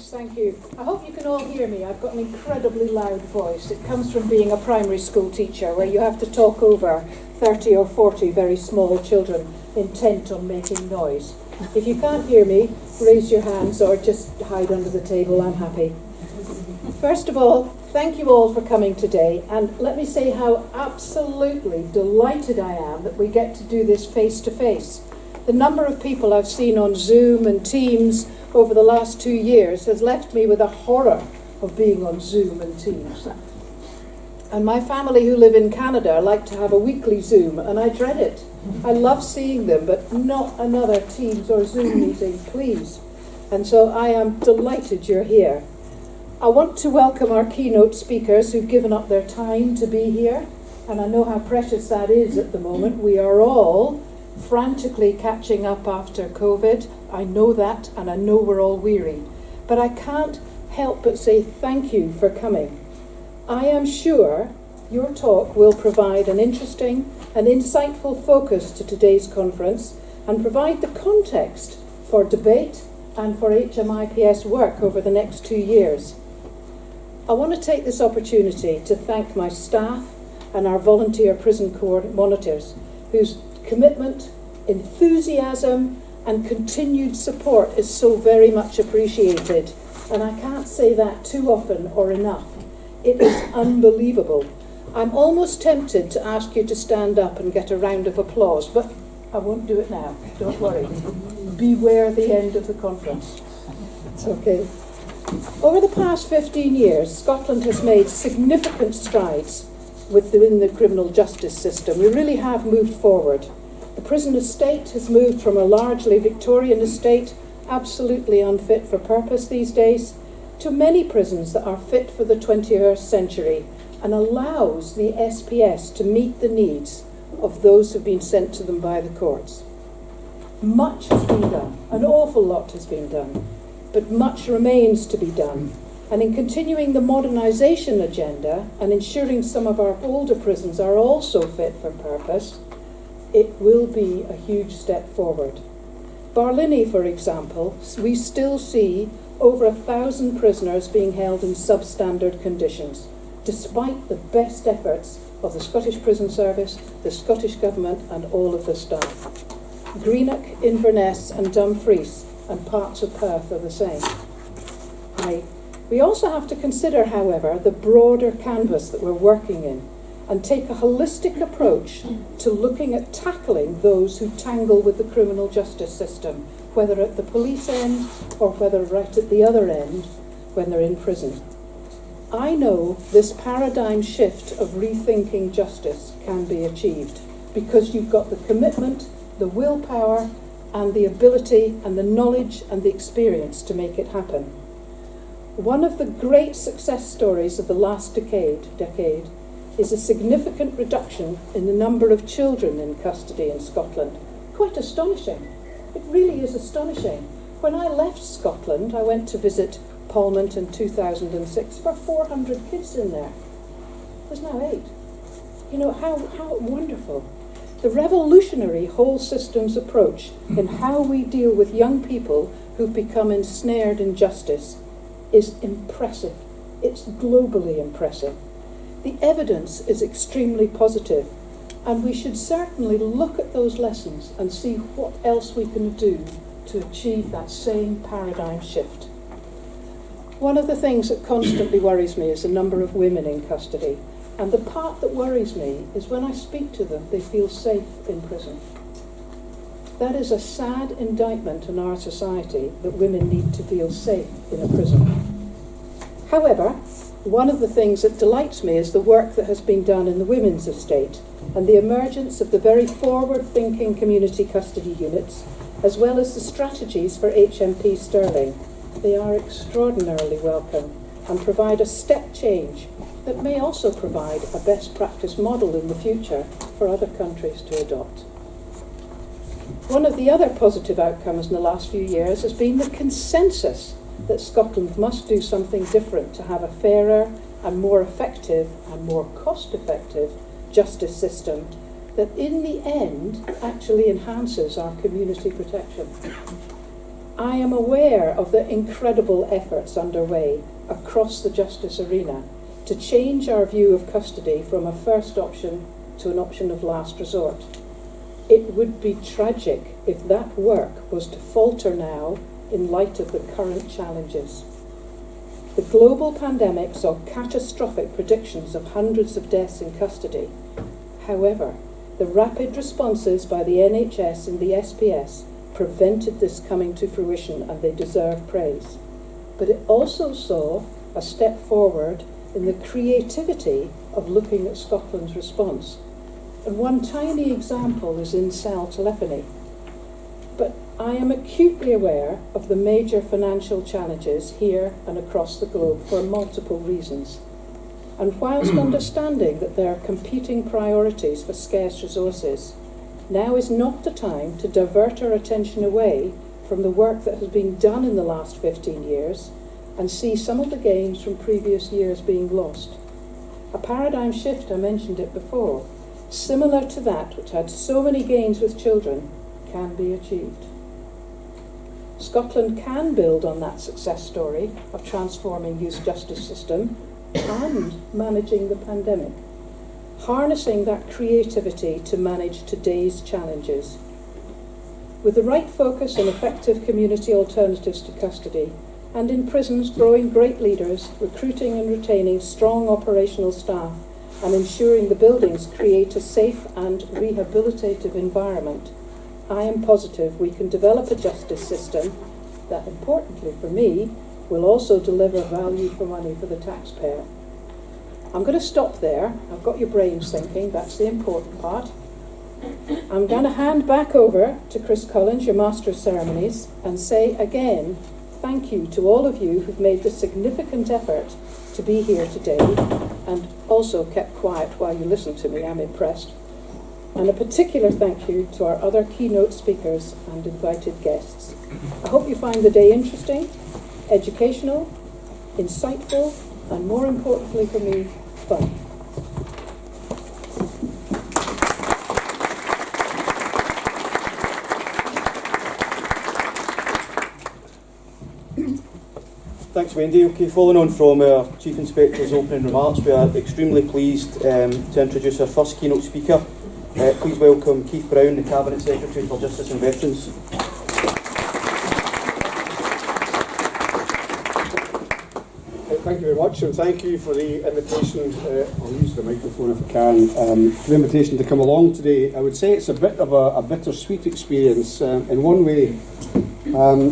Yes, thank you. I hope you can all hear me. I've got an incredibly loud voice. It comes from being a primary school teacher where you have to talk over 30 or 40 very small children intent on making noise. If you can't hear me, raise your hands or just hide under the table. I'm happy. First of all, thank you all for coming today, and let me say how absolutely delighted I am that we get to do this face-to-face. The number of people I've seen on Zoom and Teams over the last 2 years has left me with a horror of being on Zoom and Teams. And my family who live in Canada like to have a weekly Zoom, and I dread it. I love seeing them, but not another Teams or Zoom meeting, please. And so I am delighted you're here. I want to welcome our keynote speakers who've given up their time to be here, and I know how precious that is at the moment. We are all frantically catching up after COVID. I know that, and I know we're all weary. But I can't help but say thank you for coming. I am sure your talk will provide an interesting and insightful focus to today's conference and provide the context for debate and for Hmips work over the next 2 years. I want to take this opportunity to thank my staff and our volunteer prison monitors, whose commitment, enthusiasm and continued support is so very much appreciated. And I can't say that too often or enough. It is unbelievable. I'm almost tempted to ask you to stand up and get a round of applause, but I won't do it now. Don't worry. Beware the end of the conference. It's okay. Over the past 15 years, Scotland has made significant strides within the criminal justice system. We really have moved forward. The prison estate has moved from a largely Victorian estate, absolutely unfit for purpose these days, to many prisons that are fit for the 21st century and allows the SPS to meet the needs of those who've been sent to them by the courts. Much has been done, an awful lot has been done, but much remains to be done. And in continuing the modernisation agenda and ensuring some of our older prisons are also fit for purpose, it will be a huge step forward. Barlinnie, for example, we still see over 1,000 prisoners being held in substandard conditions, despite the best efforts of the Scottish Prison Service, the Scottish Government and all of the staff. Greenock, Inverness and Dumfries and parts of Perth are the same. We also have to consider, however, the broader canvas that we're working in and take a holistic approach to looking at tackling those who tangle with the criminal justice system, whether at the police end or whether right at the other end when they're in prison. I know this paradigm shift of rethinking justice can be achieved because you've got the commitment, the willpower and the ability and the knowledge and the experience to make it happen. One of the great success stories of the last decade is a significant reduction in the number of children in custody in Scotland. Quite astonishing. It really is astonishing. When I left Scotland, I went to visit Parliament in 2006. There were 400 kids in there. There's now 8. You know, how wonderful. The revolutionary whole systems approach in how we deal with young people who've become ensnared in justice is impressive. It's globally impressive. The evidence is extremely positive, and we should certainly look at those lessons and see what else we can do to achieve that same paradigm shift. One of the things that constantly worries me is the number of women in custody, and the part that worries me is when I speak to them, they feel safe in prison. That is a sad indictment in our society, that women need to feel safe in a prison. However, one of the things that delights me is the work that has been done in the women's estate and the emergence of the very forward-thinking community custody units, as well as the strategies for HMP Stirling. They are extraordinarily welcome and provide a step change that may also provide a best practice model in the future for other countries to adopt. One of the other positive outcomes in the last few years has been the consensus that Scotland must do something different to have a fairer and more effective and more cost-effective justice system that in the end actually enhances our community protection. I am aware of the incredible efforts underway across the justice arena to change our view of custody from a first option to an option of last resort. It would be tragic if that work was to falter now in light of the current challenges. The global pandemic saw catastrophic predictions of hundreds of deaths in custody. However, the rapid responses by the NHS and the SPS prevented this coming to fruition, and they deserve praise. But it also saw a step forward in the creativity of looking at Scotland's response. And one tiny example is in cell telephony. But I am acutely aware of the major financial challenges here and across the globe for multiple reasons. And whilst understanding that there are competing priorities for scarce resources, now is not the time to divert our attention away from the work that has been done in the last 15 years and see some of the gains from previous years being lost. A paradigm shift, I mentioned it before, similar to that which had so many gains with children, can be achieved. Scotland can build on that success story of transforming youth justice system and managing the pandemic, harnessing that creativity to manage today's challenges. With the right focus on effective community alternatives to custody, and in prisons growing great leaders, recruiting and retaining strong operational staff, and ensuring the buildings create a safe and rehabilitative environment, I am positive we can develop a justice system that, importantly for me, will also deliver value for money for the taxpayer. I'm going to stop there. I've got your brains thinking. That's the important part. I'm going to hand back over to Chris Collins, your Master of Ceremonies, and say again, thank you to all of you who've made the significant effort to be here today and also kept quiet while you listened to me. I'm impressed. And a particular thank you to our other keynote speakers and invited guests. I hope you find the day interesting, educational, insightful, and more importantly for me, fun. Thanks, Wendy. Okay, following on from our Chief Inspector's opening remarks, we are extremely pleased to introduce our first keynote speaker. Please welcome Keith Brown, the Cabinet Secretary for Justice and Veterans. Thank you very much, and thank you for the invitation. I'll use the microphone if I can. For the invitation to come along today. I would say it's a bit of a bittersweet experience. In one way,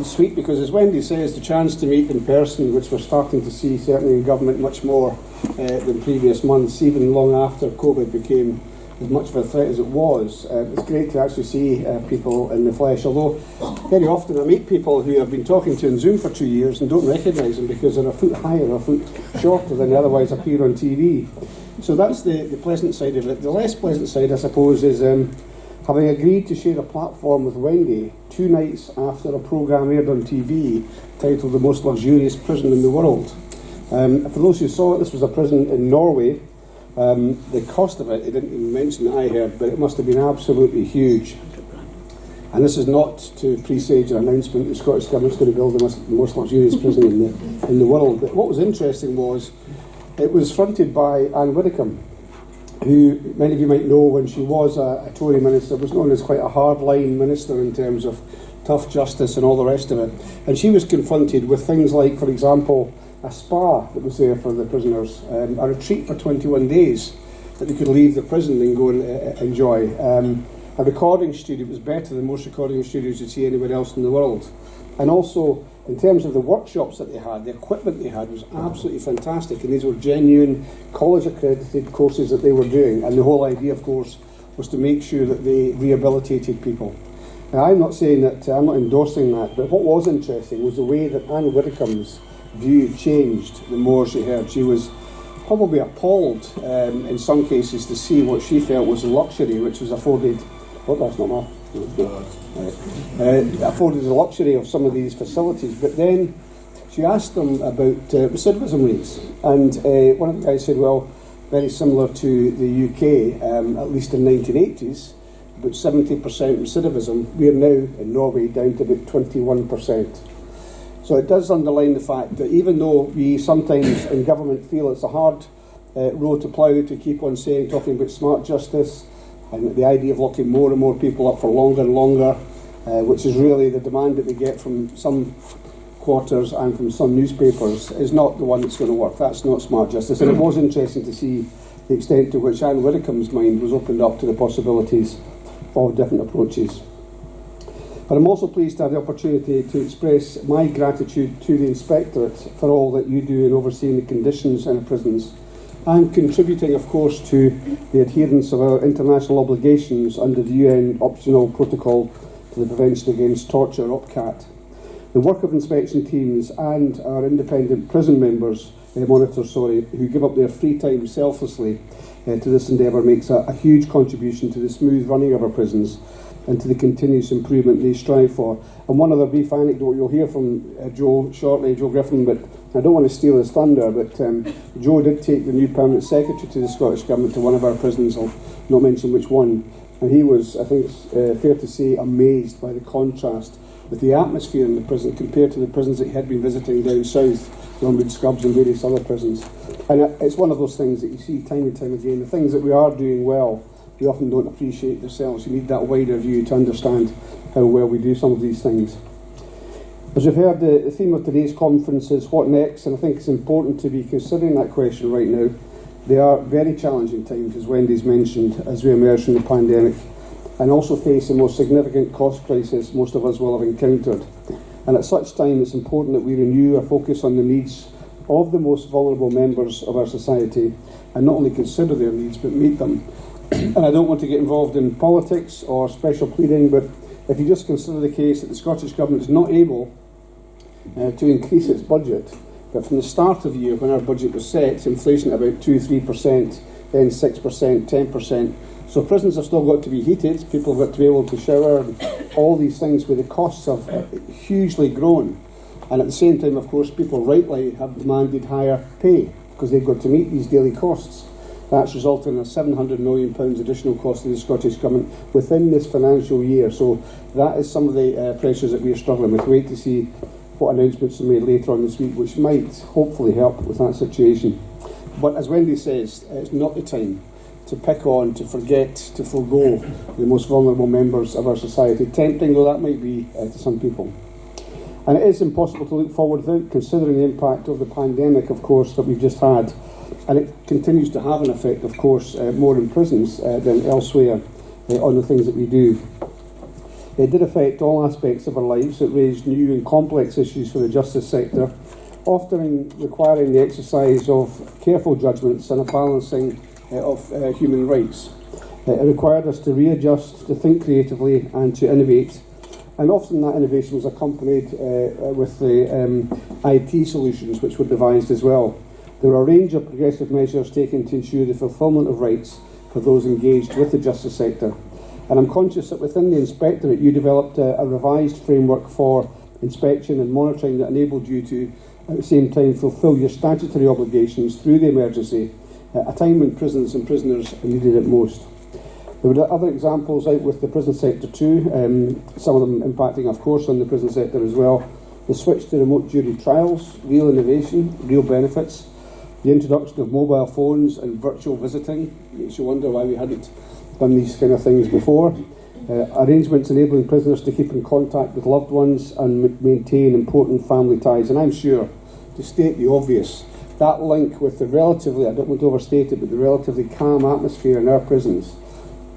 sweet because, as Wendy says, the chance to meet in person, which we're starting to see certainly in government much more than previous months, even long after COVID became as much of a threat as it was. It's great to actually see people in the flesh, although very often I meet people who I've been talking to on Zoom for 2 years and don't recognise them because they're a foot higher or a foot shorter than they otherwise appear on TV. So that's the pleasant side of it. The less pleasant side, I suppose, is having agreed to share a platform with Wendy 2 nights after a programme aired on TV titled The Most Luxurious Prison in the World. For those who saw it, this was a prison in Norway. The cost of it, he didn't even mention that I heard, but it must have been absolutely huge. And this is not to presage an announcement the Scottish Government's going to build the most luxurious prison in the world. But what was interesting was it was fronted by Anne Widdecombe, who many of you might know when she was a Tory minister, was known as quite a hardline minister in terms of tough justice and all the rest of it. And she was confronted with things like, for example, a spa that was there for the prisoners, a retreat for 21 days that they could leave the prison and go and enjoy. A recording studio was better than most recording studios you'd see anywhere else in the world. And also, in terms of the workshops that they had, the equipment they had was absolutely fantastic, and these were genuine college-accredited courses that they were doing, and the whole idea, of course, was to make sure that they rehabilitated people. Now, I'm not saying that, I'm not endorsing that, but what was interesting was the way that Anne Widdecombe's view changed the more she heard. She was probably appalled in some cases to see what she felt was luxury, which was afforded. Oh, that's not my. Afforded the luxury of some of these facilities, but then she asked them about recidivism rates, and one of the guys said, well, very similar to the UK, at least in the 1980s, about 70% recidivism, we are now in Norway down to about 21%. So it does underline the fact that even though we sometimes in government feel it's a hard road to plough to keep on talking about smart justice and the idea of locking more and more people up for longer and longer, which is really the demand that we get from some quarters and from some newspapers, is not the one that's going to work. That's not smart justice. And it was interesting to see the extent to which Anne Widdecombe's mind was opened up to the possibilities of different approaches. But I'm also pleased to have the opportunity to express my gratitude to the Inspectorate for all that you do in overseeing the conditions in our prisons and contributing, of course, to the adherence of our international obligations under the UN Optional Protocol to the Prevention Against Torture, OPCAT. The work of inspection teams and our independent prison monitors, who give up their free time selflessly to this endeavour makes a huge contribution to the smooth running of our prisons and to the continuous improvement they strive for. And one other brief anecdote you'll hear from Joe shortly, Joe Griffin, but I don't want to steal his thunder, but Joe did take the new Permanent Secretary to the Scottish Government to one of our prisons, I'll not mention which one, and he was, I think it's fair to say, amazed by the contrast with the atmosphere in the prison compared to the prisons that he had been visiting down south, Longwood Scrubs and various other prisons. And it's one of those things that you see time and time again. The things that we are doing well, we often don't appreciate ourselves. You need that wider view to understand how well we do some of these things. As we've heard, the theme of today's conference is what next, and I think it's important to be considering that question right now. They are very challenging times, as Wendy's mentioned, as we emerge from the pandemic, and also face the most significant cost crisis most of us will have encountered. And at such time, it's important that we renew our focus on the needs of the most vulnerable members of our society, and not only consider their needs, but meet them. And I don't want to get involved in politics or special pleading, but if you just consider the case that the Scottish Government is not able to increase its budget, but from the start of the year, when our budget was set, inflation at about 2-3%, then 6%, 10%. So prisons have still got to be heated, people have got to be able to shower, all these things where the costs have hugely grown. And at the same time, of course, people rightly have demanded higher pay because they've got to meet these daily costs. That's resulted in a £700 million additional cost to the Scottish Government within this financial year. So that is some of the pressures that we are struggling with. Wait to see what announcements are made later on this week, which might hopefully help with that situation. But as Wendy says, it's not the time to pick on, to forget, to forego the most vulnerable members of our society, tempting though that might be to some people. And it is impossible to look forward without considering the impact of the pandemic, of course, that we've just had. And it continues to have an effect, of course, more in prisons than elsewhere on the things that we do. It did affect all aspects of our lives. It raised new and complex issues for the justice sector, often requiring the exercise of careful judgments and a balancing of human rights. It required us to readjust, to think creatively and to innovate. And often that innovation was accompanied with the IT solutions which were devised as well. There were a range of progressive measures taken to ensure the fulfilment of rights for those engaged with the justice sector. And I'm conscious that within the Inspectorate you developed a revised framework for inspection and monitoring that enabled you to, at the same time, fulfil your statutory obligations through the emergency at a time when prisons and prisoners needed it most. There were other examples out with the prison sector too, some of them impacting, of course, on the prison sector as well. The switch to remote jury trials, real innovation, real benefits. The introduction of mobile phones and virtual visiting makes you wonder why we hadn't done these kind of things before. Arrangements enabling prisoners to keep in contact with loved ones and maintain important family ties. And I'm sure, to state the obvious, that link with the relatively, I don't want to overstate it, but the relatively calm atmosphere in our prisons,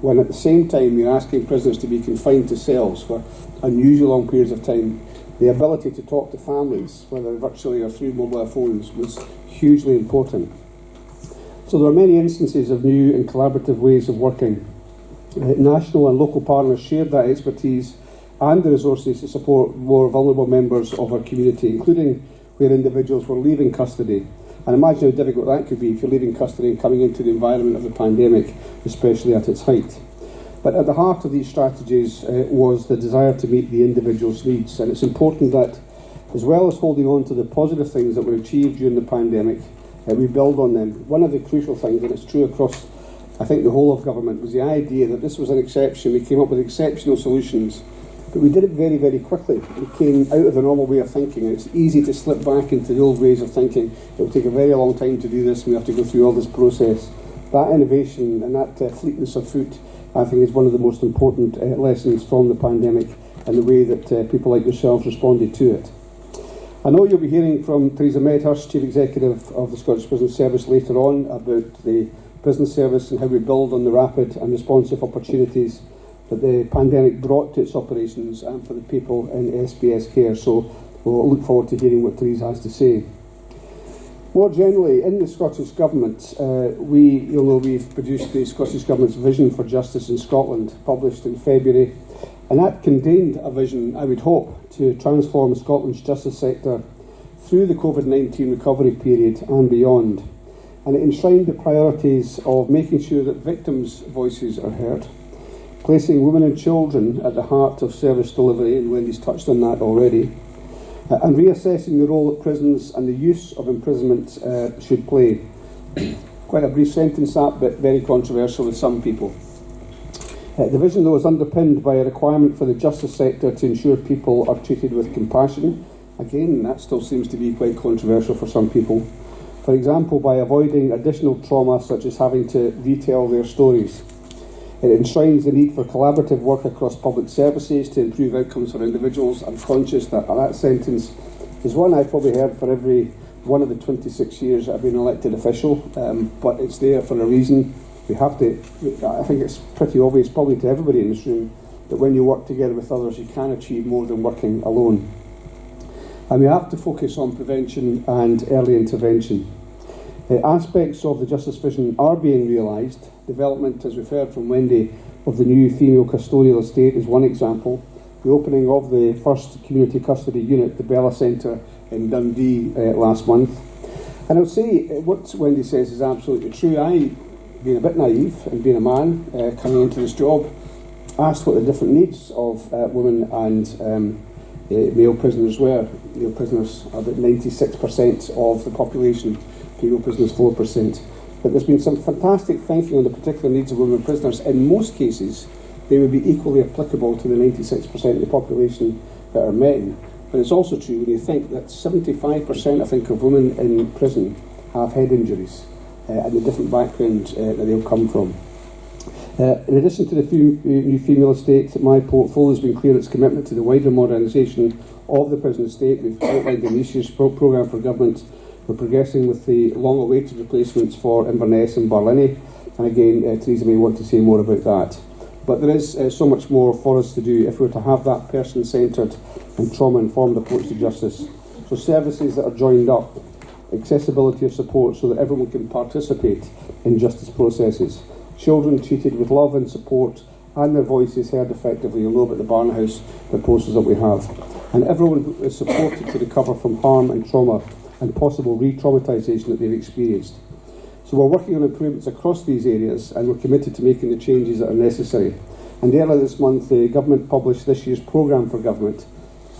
when at the same time you're asking prisoners to be confined to cells for unusual long periods of time, the ability to talk to families, whether virtually or through mobile phones, was hugely important. So there are many instances of new and collaborative ways of working. National and local partners shared that expertise and the resources to support more vulnerable members of our community, including where individuals were leaving custody. And imagine how difficult that could be if you're leaving custody and coming into the environment of the pandemic, especially at its height. But at the heart of these strategies was the desire to meet the individual's needs. And it's important that, as well as holding on to the positive things that were achieved during the pandemic, we build on them. One of the crucial things, and it's true across I think the whole of government, was the idea that this was an exception. We came up with exceptional solutions, but we did it very, very quickly. We came out of the normal way of thinking. It's easy to slip back into the old ways of thinking. It will take a very long time to do this, and we have to go through all this process. That innovation and that fleetness of foot, I think, is one of the most important lessons from the pandemic, and the way that people like yourselves responded to it. I know you'll be hearing from Theresa Medhurst, Chief Executive of the Scottish Prison Service, later on about the prison service and how we build on the rapid and responsive opportunities that the pandemic brought to its operations and for the people in SBS care. So we'll look forward to hearing what Theresa has to say. More generally, in the Scottish Government, you'll know we've produced the Scottish Government's Vision for Justice in Scotland, published in February, and that contained a vision, I would hope, to transform Scotland's justice sector through the COVID-19 recovery period and beyond. And it enshrined the priorities of making sure that victims' voices are heard, placing women and children at the heart of service delivery, and Wendy's touched on that already, and reassessing the role that prisons and the use of imprisonment should play. Quite a brief sentence that, but very controversial with some people. The vision, though, is underpinned by a requirement for the justice sector to ensure people are treated with compassion. Again, that still seems to be quite controversial for some people. For example, by avoiding additional trauma such as having to retell their stories. It enshrines the need for collaborative work across public services to improve outcomes for individuals. I'm conscious that that sentence is one I've probably heard for every one of the 26 years I've been elected official, but it's there for a reason. We have to, I think it's pretty obvious probably to everybody in this room, that when you work together with others you can achieve more than working alone. And we have to focus on prevention and early intervention. Aspects of the Justice Vision are being realised. Development, as we've heard from Wendy, of the new female custodial estate is one example. The opening of the first community custody unit, the Bella Centre in Dundee last month. And I'll say what Wendy says is absolutely true. I, being a bit naive and being a man coming into this job, asked what the different needs of women and male prisoners were. Male prisoners are about 96% of the population, female prisoners 4%. But there's been some fantastic thinking on the particular needs of women prisoners. In most cases, they would be equally applicable to the 96% of the population that are men. But it's also true when you think that 75%, I think, of women in prison have head injuries and the different backgrounds that they'll come from. In addition to the new female estate, my portfolio has been clear its commitment to the wider modernisation of the prison estate. We've outlined the this year's programme for government. We're progressing with the long-awaited replacements for Inverness and Barlinnie, and again, Theresa may want to say more about that. But there is so much more for us to do if we're to have that person-centred and trauma-informed approach to justice. So services that are joined up, accessibility of support so that everyone can participate in justice processes, children treated with love and support and their voices heard effectively. You'll know about the Barnhouse, the process that we have. And everyone who is supported to recover from harm and trauma and possible re-traumatisation that they've experienced. So we're working on improvements across these areas, and we're committed to making the changes that are necessary. And earlier this month, the government published this year's programme for government.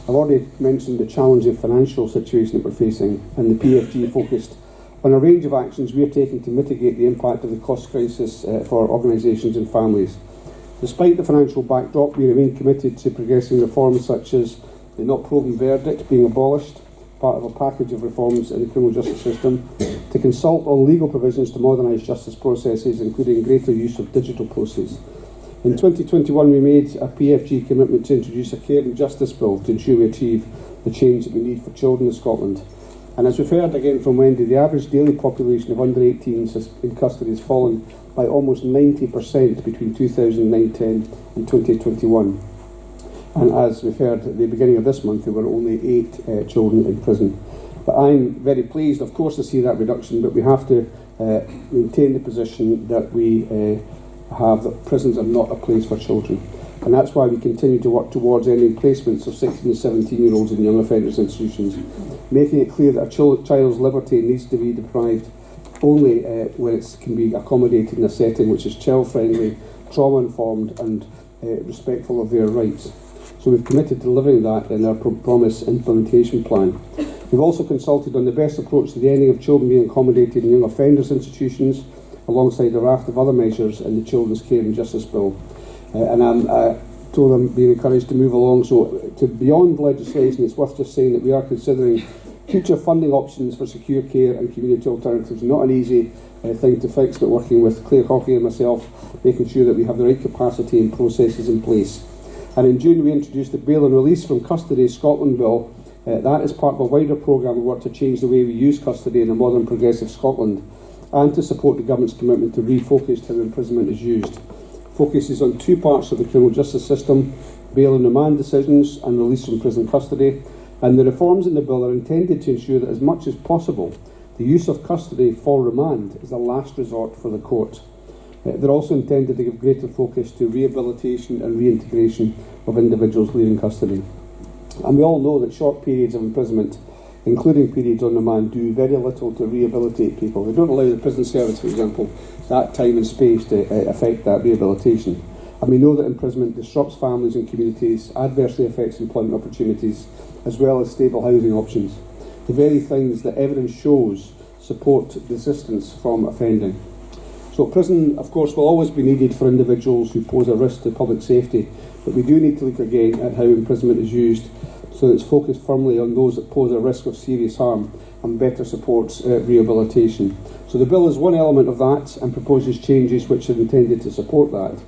I've already mentioned the challenging financial situation that we're facing, and the PFG focused on a range of actions we are taking to mitigate the impact of the cost crisis for organisations and families. Despite the financial backdrop, we remain committed to progressing reforms such as the not proven verdict being abolished, part of a package of reforms in the criminal justice system, to consult on legal provisions to modernise justice processes, including greater use of digital processes. In 2021, we made a PFG commitment to introduce a care and justice bill to ensure we achieve the change that we need for children in Scotland. And as we've heard again from Wendy, the average daily population of under 18s in custody has fallen by almost 90% between 2009-10 and 2021. And as we've heard at the beginning of this month, there were only 8 children in prison. But I'm very pleased, of course, to see that reduction, but we have to maintain the position that we have, that prisons are not a place for children. And that's why we continue to work towards ending placements of 16 and 17-year-olds in young offenders institutions, making it clear that a child's liberty needs to be deprived only when it can be accommodated in a setting which is child-friendly, trauma-informed and respectful of their rights. So we've committed to delivering that in our Promise implementation plan. We've also consulted on the best approach to the ending of children being accommodated in young offenders institutions, alongside a raft of other measures in the Children's Care and Justice Bill. And I'm told I'm being encouraged to move along. So to beyond legislation, it's worth just saying that we are considering future funding options for secure care and community alternatives. Not an easy thing to fix, but working with Claire Hockey and myself, making sure that we have the right capacity and processes in place. And in June we introduced the Bail and Release from Custody Scotland Bill. That is part of a wider programme of work to change the way we use custody in a modern progressive Scotland, and to support the government's commitment to refocus how imprisonment is used. Focuses on two parts of the criminal justice system: bail and remand decisions and release from prison custody. And the reforms in the bill are intended to ensure that as much as possible the use of custody for remand is a last resort for the court. They're also intended to give greater focus to rehabilitation and reintegration of individuals leaving custody. And we all know that short periods of imprisonment, including periods on remand, do very little to rehabilitate people. They don't allow the prison service, for example, that time and space to affect that rehabilitation. And we know that imprisonment disrupts families and communities, adversely affects employment opportunities, as well as stable housing options. The very things that evidence shows support desistance from offending. So prison, of course, will always be needed for individuals who pose a risk to public safety, but we do need to look again at how imprisonment is used so that it's focused firmly on those that pose a risk of serious harm and better supports rehabilitation. So the bill is one element of that and proposes changes which are intended to support that.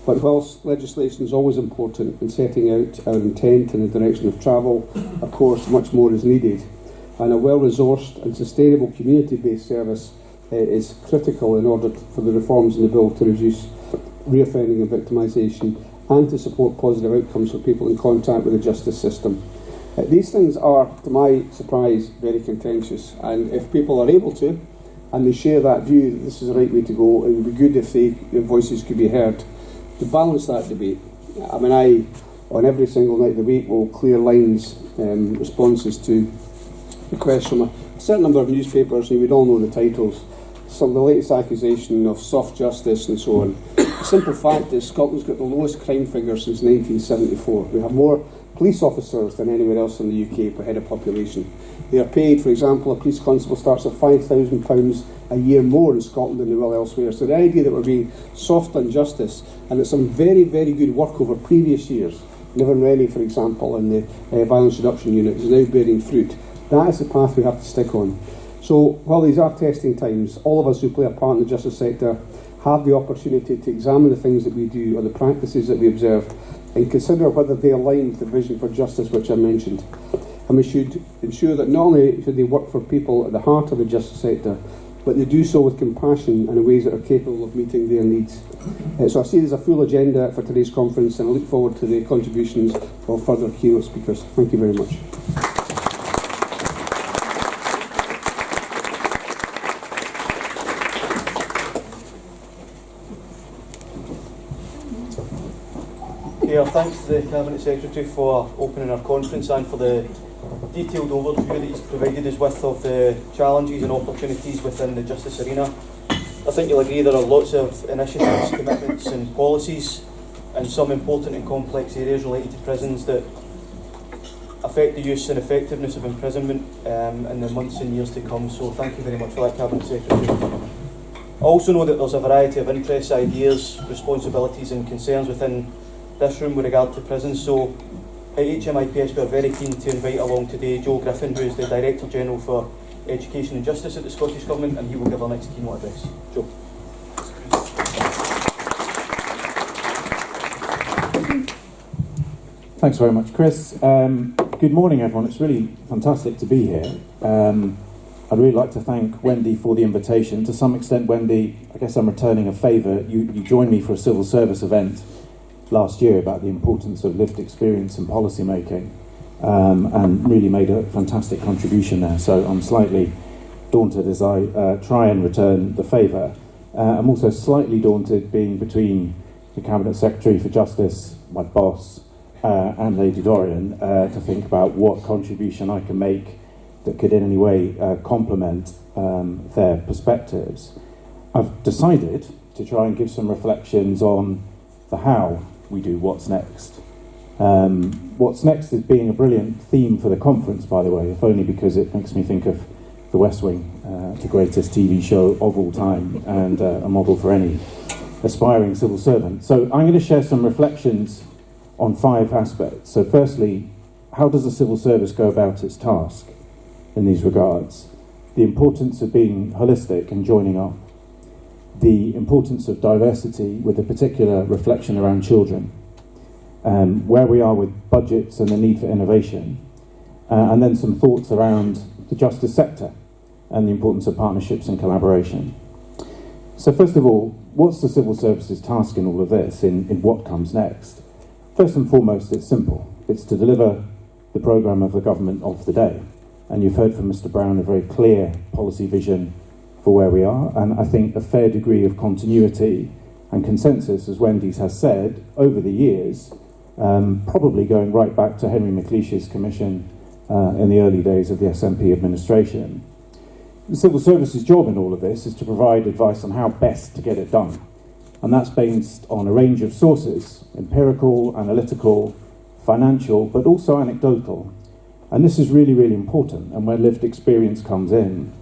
But whilst legislation is always important in setting out our intent and the direction of travel, of course much more is needed. And a well-resourced and sustainable community-based service is critical in order for the reforms in the bill to reduce reoffending and victimisation, and to support positive outcomes for people in contact with the justice system. These things are, to my surprise, very contentious, and if people are able to, and they share that view that this is the right way to go, it would be good if their voices could be heard to balance that debate. I mean, I, on every single night of the week, will clear lines, responses to requests from a certain number of newspapers, and you would all know the titles. Some of the latest accusation of soft justice and so on. The simple fact is Scotland's got the lowest crime figure since 1974. We have more police officers than anywhere else in the UK per head of population. They are paid, for example, a police constable starts at £5,000 a year more in Scotland than they will elsewhere. So the idea that we're being soft on justice, and that some very, very good work over previous years, Niven, for example, in the violence reduction unit, is now bearing fruit. That is the path we have to stick on. So while these are testing times, all of us who play a part in the justice sector have the opportunity to examine the things that we do or the practices that we observe and consider whether they align with the vision for justice which I mentioned. And we should ensure that not only should they work for people at the heart of the justice sector, but they do so with compassion and in ways that are capable of meeting their needs. So I see there's a full agenda for today's conference, and I look forward to the contributions of further keynote speakers. Thank you very much. Thanks to the Cabinet Secretary for opening our conference and for the detailed overview that he's provided us with of the challenges and opportunities within the justice arena. I think you'll agree there are lots of initiatives, commitments and policies and some important and complex areas related to prisons that affect the use and effectiveness of imprisonment in the months and years to come. So thank you very much for that, Cabinet Secretary. I also know that there's a variety of interests, ideas, responsibilities and concerns within this room with regard to prisons. So at HMIPS we are very keen to invite along today Joe Griffin, who is the Director General for Education and Justice at the Scottish Government, and he will give our next keynote address. Joe. Thanks very much, Chris. Good morning, everyone. It's really fantastic to be here. I'd really like to thank Wendy for the invitation. To some extent, Wendy, I guess I'm returning a favour. You joined me for a civil service event last year about the importance of lived experience in policy making, and really made a fantastic contribution there. So I'm slightly daunted as I try and return the favour. I'm also slightly daunted being between the Cabinet Secretary for Justice, my boss, and Lady Dorian, to think about what contribution I can make that could in any way complement their perspectives. I've decided to try and give some reflections on the how we do what's next. What's next is being a brilliant theme for the conference, by the way, if only because it makes me think of The West Wing, the greatest TV show of all time, and a model for any aspiring civil servant. So I'm going to share some reflections on 5 aspects. So firstly, how does the civil service go about its task in these regards? The importance of being holistic and joining up. The importance of diversity with a particular reflection around children. Where we are with budgets and the need for innovation. And then some thoughts around the justice sector and the importance of partnerships and collaboration. So first of all, what's the civil service's task in all of this, in what comes next? First and foremost, it's simple. It's to deliver the programme of the government of the day. And you've heard from Mr. Brown a very clear policy vision for where we are, and I think a fair degree of continuity and consensus, as Wendy has said, over the years, probably going right back to Henry McLeish's commission in the early days of the SNP administration. The civil service's job in all of this is to provide advice on how best to get it done. And that's based on a range of sources, empirical, analytical, financial, but also anecdotal. And this is really, really important, and where lived experience comes in.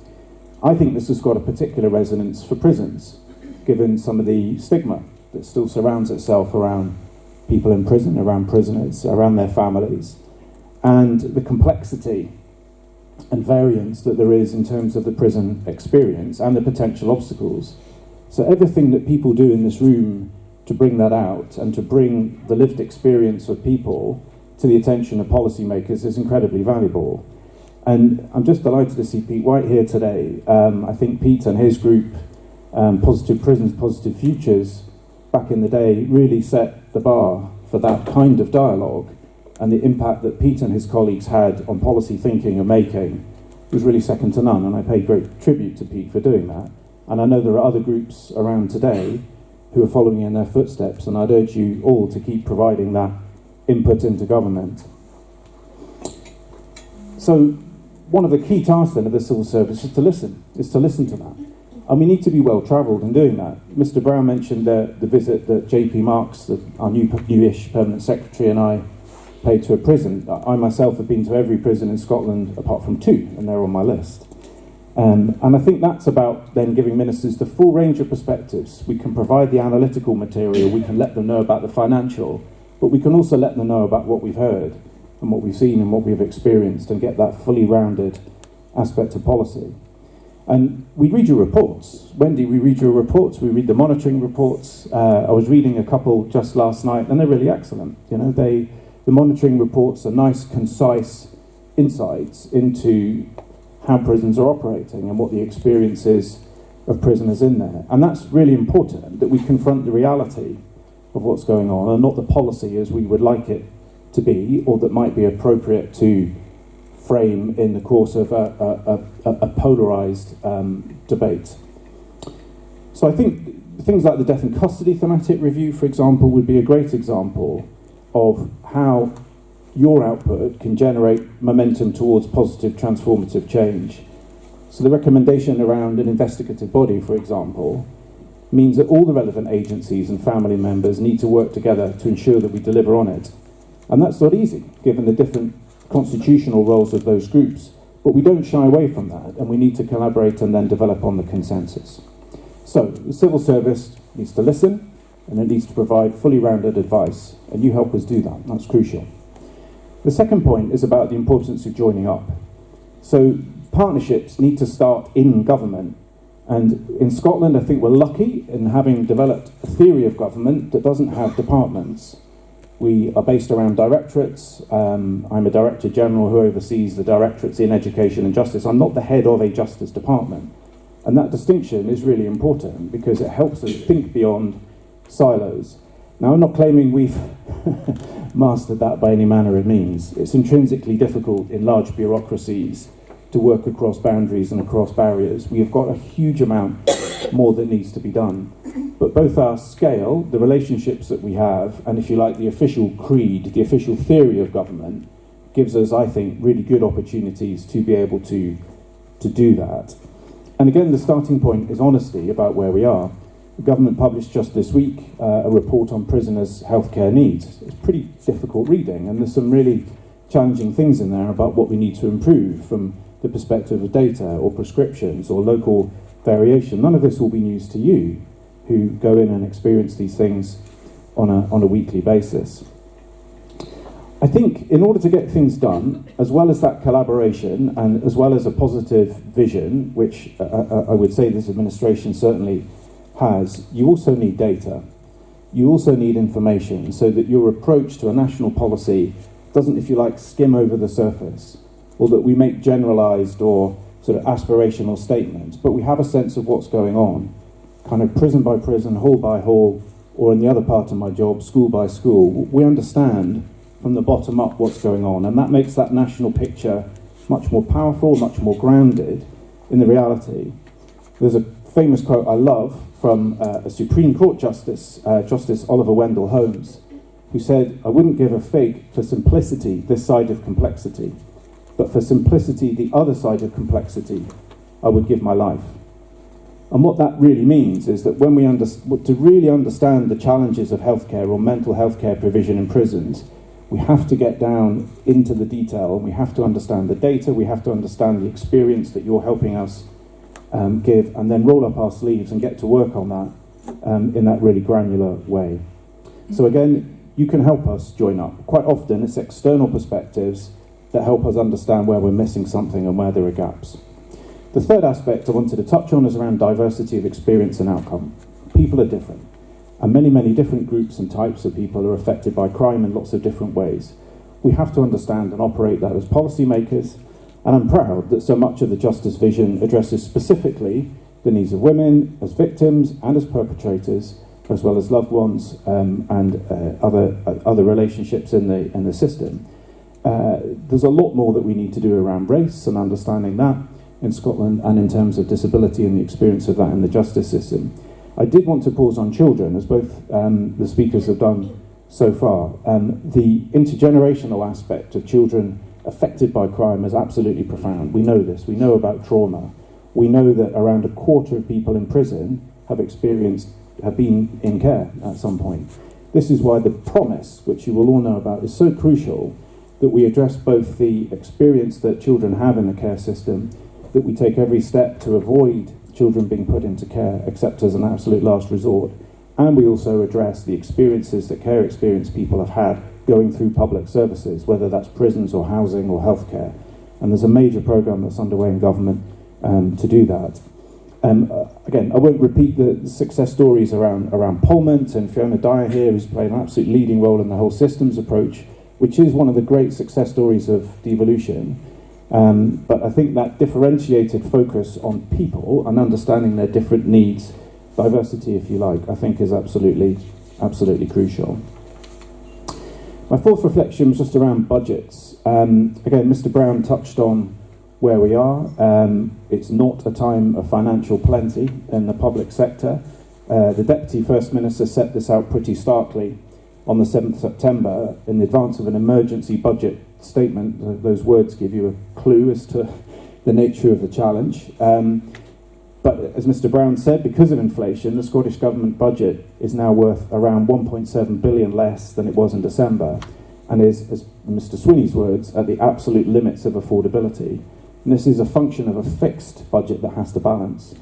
I think this has got a particular resonance for prisons, given some of the stigma that still surrounds itself around people in prison, around prisoners, around their families, and the complexity and variance that there is in terms of the prison experience and the potential obstacles. So everything that people do in this room to bring that out and to bring the lived experience of people to the attention of policymakers is incredibly valuable. And I'm just delighted to see Pete White here today. I think Pete and his group, Positive Prisons, Positive Futures, back in the day really set the bar for that kind of dialogue, and the impact that Pete and his colleagues had on policy thinking and making was really second to none, and I pay great tribute to Pete for doing that. And I know there are other groups around today who are following in their footsteps, and I'd urge you all to keep providing that input into government. So one of the key tasks then of the civil service is to listen to that. And we need to be well travelled in doing that. Mr. Brown mentioned the visit that JP Marks, our newish permanent secretary, and I paid to a prison. I myself have been to every prison in Scotland apart from 2, and they're on my list. And I think that's about then giving ministers the full range of perspectives. We can provide the analytical material, we can let them know about the financial, but we can also let them know about what we've heard and what we've seen and what we've experienced, and get that fully rounded aspect of policy. And we read your reports. Wendy, we read your reports, we read the monitoring reports. I was reading a couple just last night, and they're really excellent. You know, the monitoring reports are nice, concise insights into how prisons are operating and what the experience is of prisoners in there. And that's really important, that we confront the reality of what's going on and not the policy as we would like it to be, or that might be appropriate to frame in the course of a polarised debate. So I think things like the death and custody thematic review, for example, would be a great example of how your output can generate momentum towards positive transformative change. So the recommendation around an investigative body, for example, means that all the relevant agencies and family members need to work together to ensure that we deliver on it. And that's not easy, given the different constitutional roles of those groups. But we don't shy away from that, and we need to collaborate and then develop on the consensus. So the civil service needs to listen, and it needs to provide fully rounded advice, and you help us do that. That's crucial. The second point is about the importance of joining up. So partnerships need to start in government. And in Scotland, I think we're lucky in having developed a theory of government that doesn't have departments. We are based around directorates. I'm a Director General who oversees the directorates in education and justice. I'm not the head of a justice department. And that distinction is really important because it helps us think beyond silos. Now, I'm not claiming we've mastered that by any manner of means. It's intrinsically difficult in large bureaucracies to work across boundaries and across barriers. We have got a huge amount more that needs to be done. But both our scale, the relationships that we have, and if you like, the official creed, the official theory of government, gives us, I think, really good opportunities to be able to do that. And again, the starting point is honesty about where we are. The government published just this week a report on prisoners' healthcare needs. It's pretty difficult reading, and there's some really challenging things in there about what we need to improve, from the perspective of data or prescriptions or local variation. None of this will be news to you who go in and experience these things on a weekly basis. I think in order to get things done, as well as that collaboration and as well as a positive vision, which I would say this administration certainly has, you also need data. You also need information so that your approach to a national policy doesn't, if you like, skim over the surface, or that we make generalised or sort of aspirational statements, but we have a sense of what's going on, kind of prison by prison, hall by hall, or in the other part of my job, school by school. We understand from the bottom up what's going on, and that makes that national picture much more powerful, much more grounded in the reality. There's a famous quote I love from a Supreme Court Justice, Justice Oliver Wendell Holmes, who said, "I wouldn't give a fig for simplicity this side of complexity, but for simplicity the other side of complexity, I would give my life." And what that really means is that when we to really understand the challenges of healthcare or mental health care provision in prisons, we have to get down into the detail, and we have to understand the data, we have to understand the experience that you're helping us give, and then roll up our sleeves and get to work on that in that really granular way. So again, you can help us join up. Quite often it's external perspectives that help us understand where we're missing something and where there are gaps. The third aspect I wanted to touch on is around diversity of experience and outcome. People are different, and many, many different groups and types of people are affected by crime in lots of different ways. We have to understand and operate that as policymakers, and I'm proud that so much of the Justice Vision addresses specifically the needs of women as victims and as perpetrators, as well as loved ones and other relationships in the system. There's a lot more that we need to do around race and understanding that in Scotland, and in terms of disability and the experience of that in the justice system. I did want to pause on children, as both the speakers have done so far. The intergenerational aspect of children affected by crime is absolutely profound. We know this. We know about trauma. We know that around a quarter of people in prison have been in care at some point. This is why the promise, which you will all know about, is so crucial, that we address both the experience that children have in the care system, that we take every step to avoid children being put into care except as an absolute last resort, and we also address the experiences that care experienced people have had going through public services, whether that's prisons or housing or healthcare. And there's a major programme that's underway in government to do that. Again, I won't repeat the success stories around Polmont and Fiona Dyer here, who's played an absolute leading role in the whole systems approach, which is one of the great success stories of devolution. But I think that differentiated focus on people and understanding their different needs, diversity if you like, I think is absolutely crucial. My fourth reflection was just around budgets. Again, Mr. Brown touched on where we are. It's not a time of financial plenty in the public sector. The Deputy First Minister set this out pretty starkly on the 7th of September in advance of an emergency budget statement. Those words give you a clue as to the nature of the challenge. But as Mr. Brown said, because of inflation, the Scottish Government budget is now worth around 1.7 billion less than it was in December, and is, as Mr. Swinney's words, at the absolute limits of affordability. And this is a function of a fixed budget that has to balance.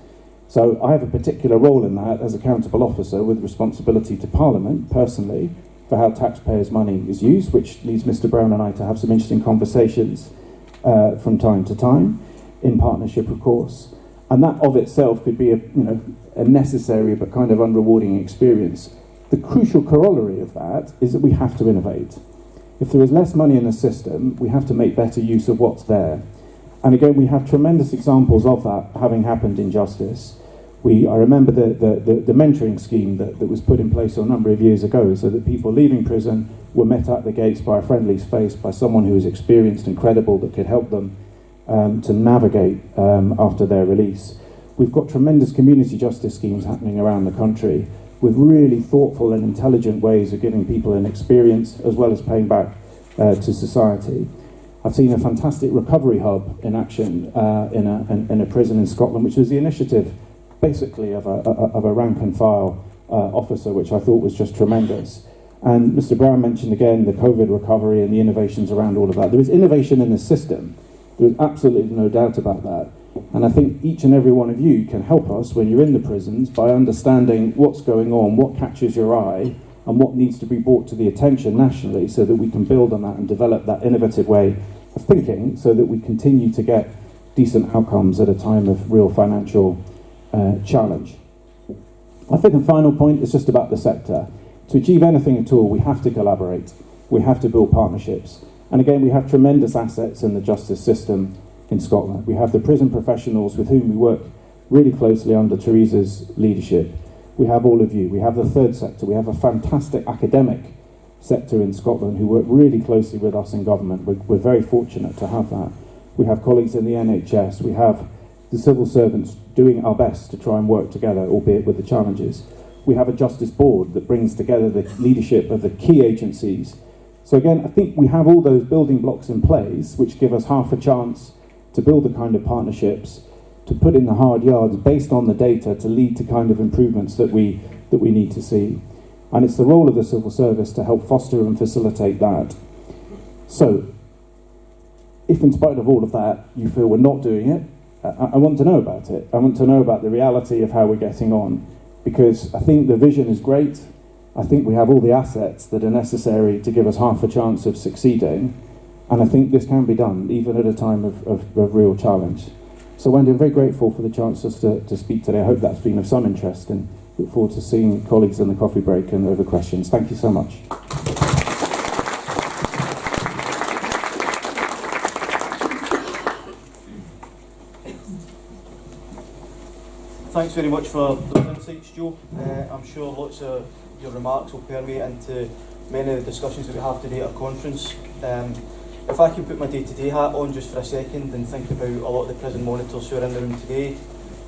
So I have a particular role in that as accountable officer with responsibility to Parliament, personally, for how taxpayers' money is used, which leads Mr. Brown and I to have some interesting conversations from time to time, in partnership, of course. And that of itself could be a necessary but kind of unrewarding experience. The crucial corollary of that is that we have to innovate. If there is less money in the system, we have to make better use of what's there. And again, we have tremendous examples of that having happened in justice. I remember the mentoring scheme that was put in place a number of years ago, so that people leaving prison were met at the gates by a friendly face, by someone who was experienced and credible that could help them to navigate after their release. We've got tremendous community justice schemes happening around the country with really thoughtful and intelligent ways of giving people an experience as well as paying back to society. I've seen a fantastic recovery hub in action in a prison in Scotland, which was the initiative basically of a rank and file officer, which I thought was just tremendous. And Mr. Brown mentioned again the COVID recovery and the innovations around all of that. There is innovation in the system. There's absolutely no doubt about that. And I think each and every one of you can help us when you're in the prisons by understanding what's going on, what catches your eye, and what needs to be brought to the attention nationally so that we can build on that and develop that innovative way of thinking so that we continue to get decent outcomes at a time of real financial challenge. I think the final point is just about the sector. To achieve anything at all, we have to collaborate. We have to build partnerships. And again, we have tremendous assets in the justice system in Scotland. We have the prison professionals with whom we work really closely under Teresa's leadership. We have all of you. We have the third sector. We have a fantastic academic sector in Scotland who work really closely with us in government. We're very fortunate to have that. We have colleagues in the NHS. We have the civil servants doing our best to try and work together, albeit with the challenges. We have a justice board that brings together the leadership of the key agencies. So again, I think we have all those building blocks in place which give us half a chance to build the kind of partnerships, to put in the hard yards based on the data to lead to kind of improvements that we need to see. And it's the role of the civil service to help foster and facilitate that. So, if in spite of all of that you feel we're not doing it, I want to know about it. I want to know about the reality of how we're getting on, because I think the vision is great. I think we have all the assets that are necessary to give us half a chance of succeeding, and I think this can be done, even at a time of real challenge. So Wendy, I'm very grateful for the chance just to speak today. I hope that's been of some interest, and look forward to seeing colleagues in the coffee break and over questions. Thank you so much. Thanks very much for those insights, Joe. I'm sure lots of your remarks will permeate into many of the discussions that we have today at our conference. If I can put my day-to-day hat on just for a second and think about a lot of the prison monitors who are in the room today,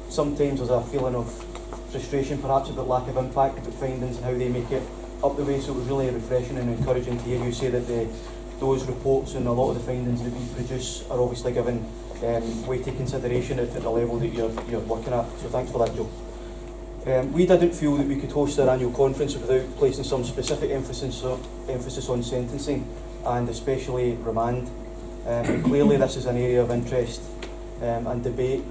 sometimes there's a feeling of frustration perhaps about lack of impact, about findings and how they make it up the way, so it was really refreshing and encouraging to hear you say that those reports and a lot of the findings that we produce are obviously given weighty consideration at the level that you're working at, so thanks for that, Joe. We didn't feel that we could host our annual conference without placing some specific emphasis on sentencing and especially remand. Clearly this is an area of interest and debate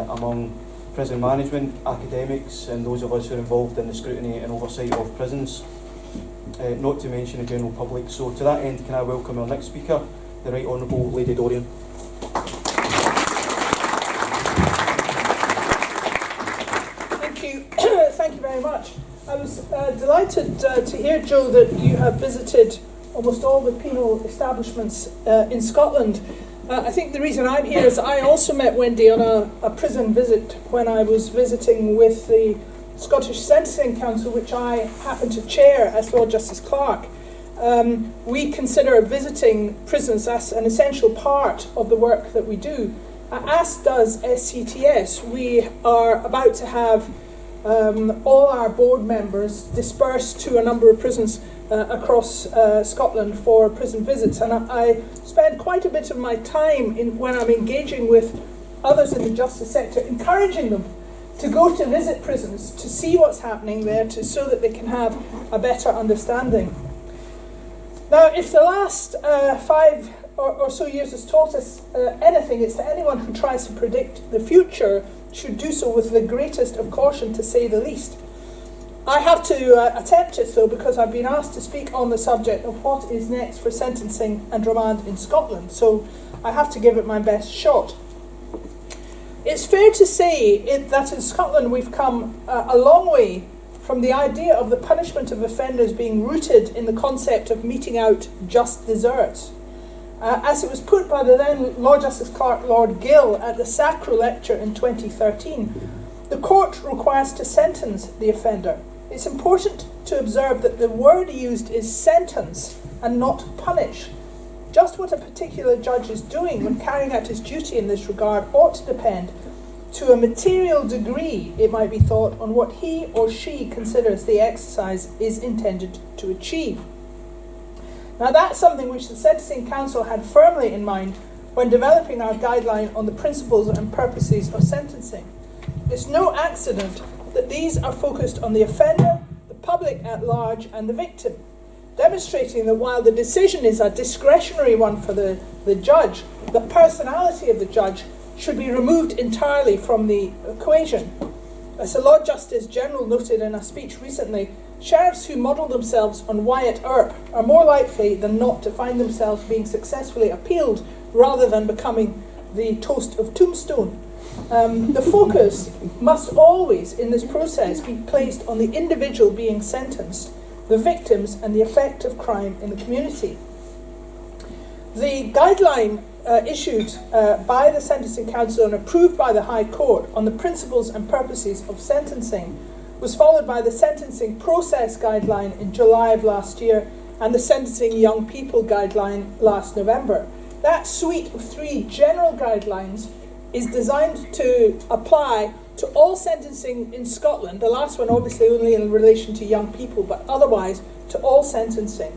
among prison management, academics and those of us who are involved in the scrutiny and oversight of prisons, not to mention the general public. So to that end, can I welcome our next speaker, the Right Honourable Lady Dorian. Thank you very much. I was delighted to hear, Joe, that you have visited almost all the penal establishments in Scotland. I think the reason I'm here is I also met Wendy on a prison visit when I was visiting with the Scottish Sentencing Council, which I happen to chair as Lord Justice Clerk. We consider visiting prisons as an essential part of the work that we do. As does SCTS. We are about to have all our board members dispersed to a number of prisons across Scotland for prison visits, and I spend quite a bit of my time when I'm engaging with others in the justice sector, encouraging them to go to visit prisons, to see what's happening there, so that they can have a better understanding. Now, if the last 5 or so years has taught us anything, it's that anyone who tries to predict the future should do so with the greatest of caution, to say the least. I have to attempt it, though, because I've been asked to speak on the subject of what is next for sentencing and remand in Scotland, so I have to give it my best shot. It's fair to say that in Scotland we've come a long way from the idea of the punishment of offenders being rooted in the concept of meting out just deserts. As it was put by the then Lord Justice Clerk Lord Gill at the Sacro Lecture in 2013, the court requires to sentence the offender. It's important to observe that the word used is sentence and not punish. Just what a particular judge is doing when carrying out his duty in this regard ought to depend, to a material degree, it might be thought, on what he or she considers the exercise is intended to achieve. Now, that's something which the Sentencing Council had firmly in mind when developing our guideline on the principles and purposes of sentencing. It's no accident that these are focused on the offender, the public at large, and the victim, demonstrating that while the decision is a discretionary one for the judge, the personality of the judge should be removed entirely from the equation. As the Lord Justice General noted in a speech recently, sheriffs who model themselves on Wyatt Earp are more likely than not to find themselves being successfully appealed rather than becoming the toast of Tombstone. The focus must always in this process be placed on the individual being sentenced, the victims and the effect of crime in the community. The guideline issued by the Sentencing Council and approved by the High Court on the principles and purposes of sentencing was followed by the Sentencing Process Guideline in July of last year and the Sentencing Young People Guideline last November. That suite of 3 general guidelines is designed to apply to all sentencing in Scotland, the last one obviously only in relation to young people, but otherwise to all sentencing.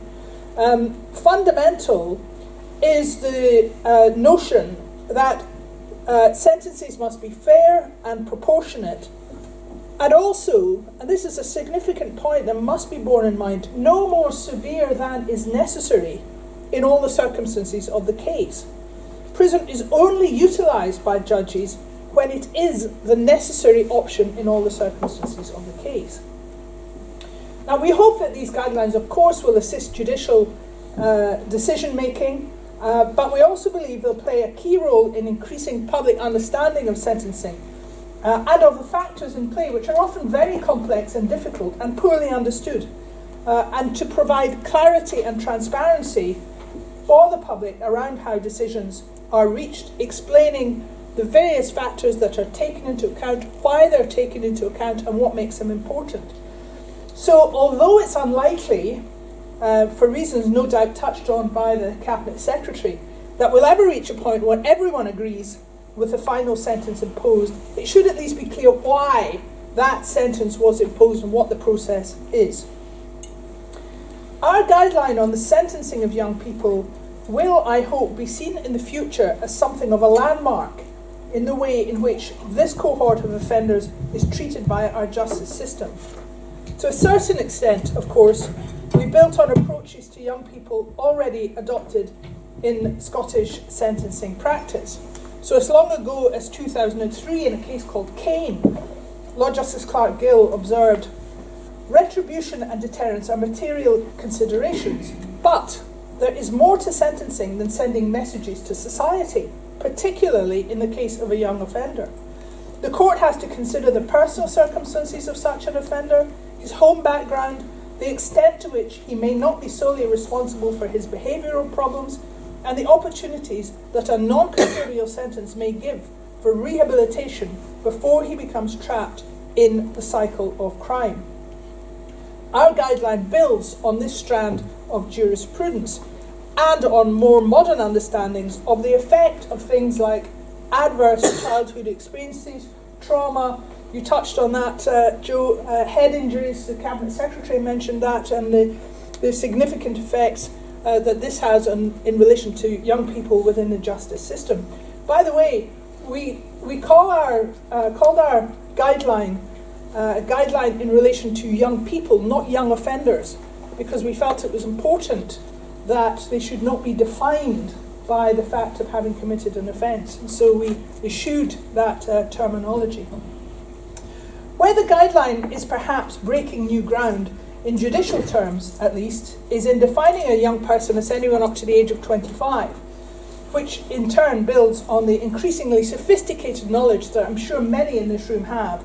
Fundamental is the notion that sentences must be fair and proportionate, and also, and this is a significant point that must be borne in mind, no more severe than is necessary in all the circumstances of the case. Prison is only utilised by judges when it is the necessary option in all the circumstances of the case. Now, we hope that these guidelines, of course, will assist judicial decision making, but we also believe they'll play a key role in increasing public understanding of sentencing and of the factors in play, which are often very complex and difficult and poorly understood, and to provide clarity and transparency for the public around how decisions are reached, explaining the various factors that are taken into account, why they're taken into account, and what makes them important. So, although it's unlikely, for reasons no doubt touched on by the Cabinet Secretary, that we'll ever reach a point where everyone agrees with the final sentence imposed, it should at least be clear why that sentence was imposed and what the process is. Our guideline on the sentencing of young people will, I hope, be seen in the future as something of a landmark in the way in which this cohort of offenders is treated by our justice system. To a certain extent, of course, we built on approaches to young people already adopted in Scottish sentencing practice. So as long ago as 2003, in a case called Kane, Lord Justice Clark Gill observed, retribution and deterrence are material considerations, but there is more to sentencing than sending messages to society, particularly in the case of a young offender. The court has to consider the personal circumstances of such an offender, his home background, the extent to which he may not be solely responsible for his behavioural problems, and the opportunities that a non-custodial sentence may give for rehabilitation before he becomes trapped in the cycle of crime. Our guideline builds on this strand of jurisprudence and on more modern understandings of the effect of things like adverse childhood experiences, trauma. You touched on that, Joe, head injuries, the Cabinet Secretary mentioned that, and the significant effects that this has in relation to young people within the justice system. By the way, we called our guideline a guideline in relation to young people, not young offenders, because we felt it was important that they should not be defined by the fact of having committed an offence. And so we eschewed that terminology. Where the guideline is perhaps breaking new ground, in judicial terms at least, is in defining a young person as anyone up to the age of 25, which in turn builds on the increasingly sophisticated knowledge that I'm sure many in this room have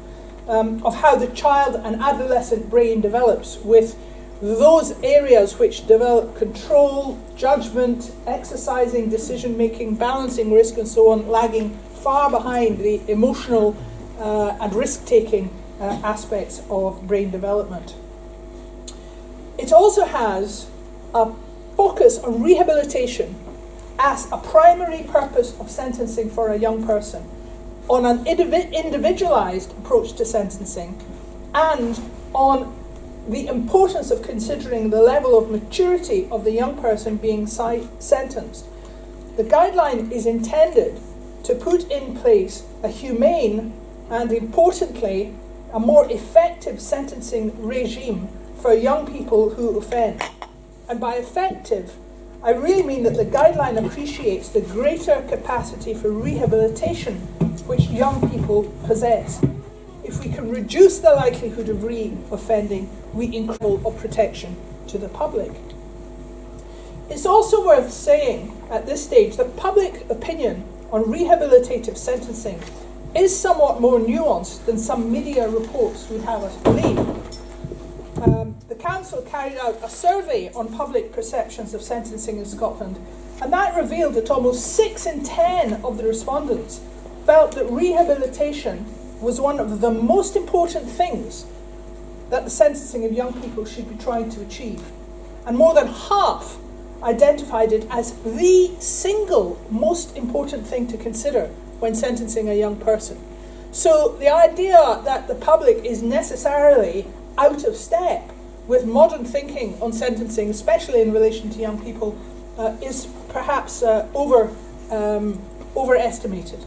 of how the child and adolescent brain develops, with those areas which develop control, judgment, exercising decision-making, balancing risk and so on, lagging far behind the emotional and risk-taking aspects of brain development. It also has a focus on rehabilitation as a primary purpose of sentencing for a young person, on an individualised approach to sentencing, and on the importance of considering the level of maturity of the young person being sentenced. The guideline is intended to put in place a humane and, importantly, a more effective sentencing regime for young people who offend. And by effective, I really mean that the guideline appreciates the greater capacity for rehabilitation which young people possess. If we can reduce the likelihood of re-offending, we increase of protection to the public. It's also worth saying at this stage that public opinion on rehabilitative sentencing is somewhat more nuanced than some media reports would have us believe. The Council carried out a survey on public perceptions of sentencing in Scotland, and that revealed that almost 6 in 10 of the respondents felt that rehabilitation was one of the most important things that the sentencing of young people should be trying to achieve. And more than half identified it as the single most important thing to consider when sentencing a young person. So the idea that the public is necessarily out of step with modern thinking on sentencing, especially in relation to young people, is perhaps overestimated.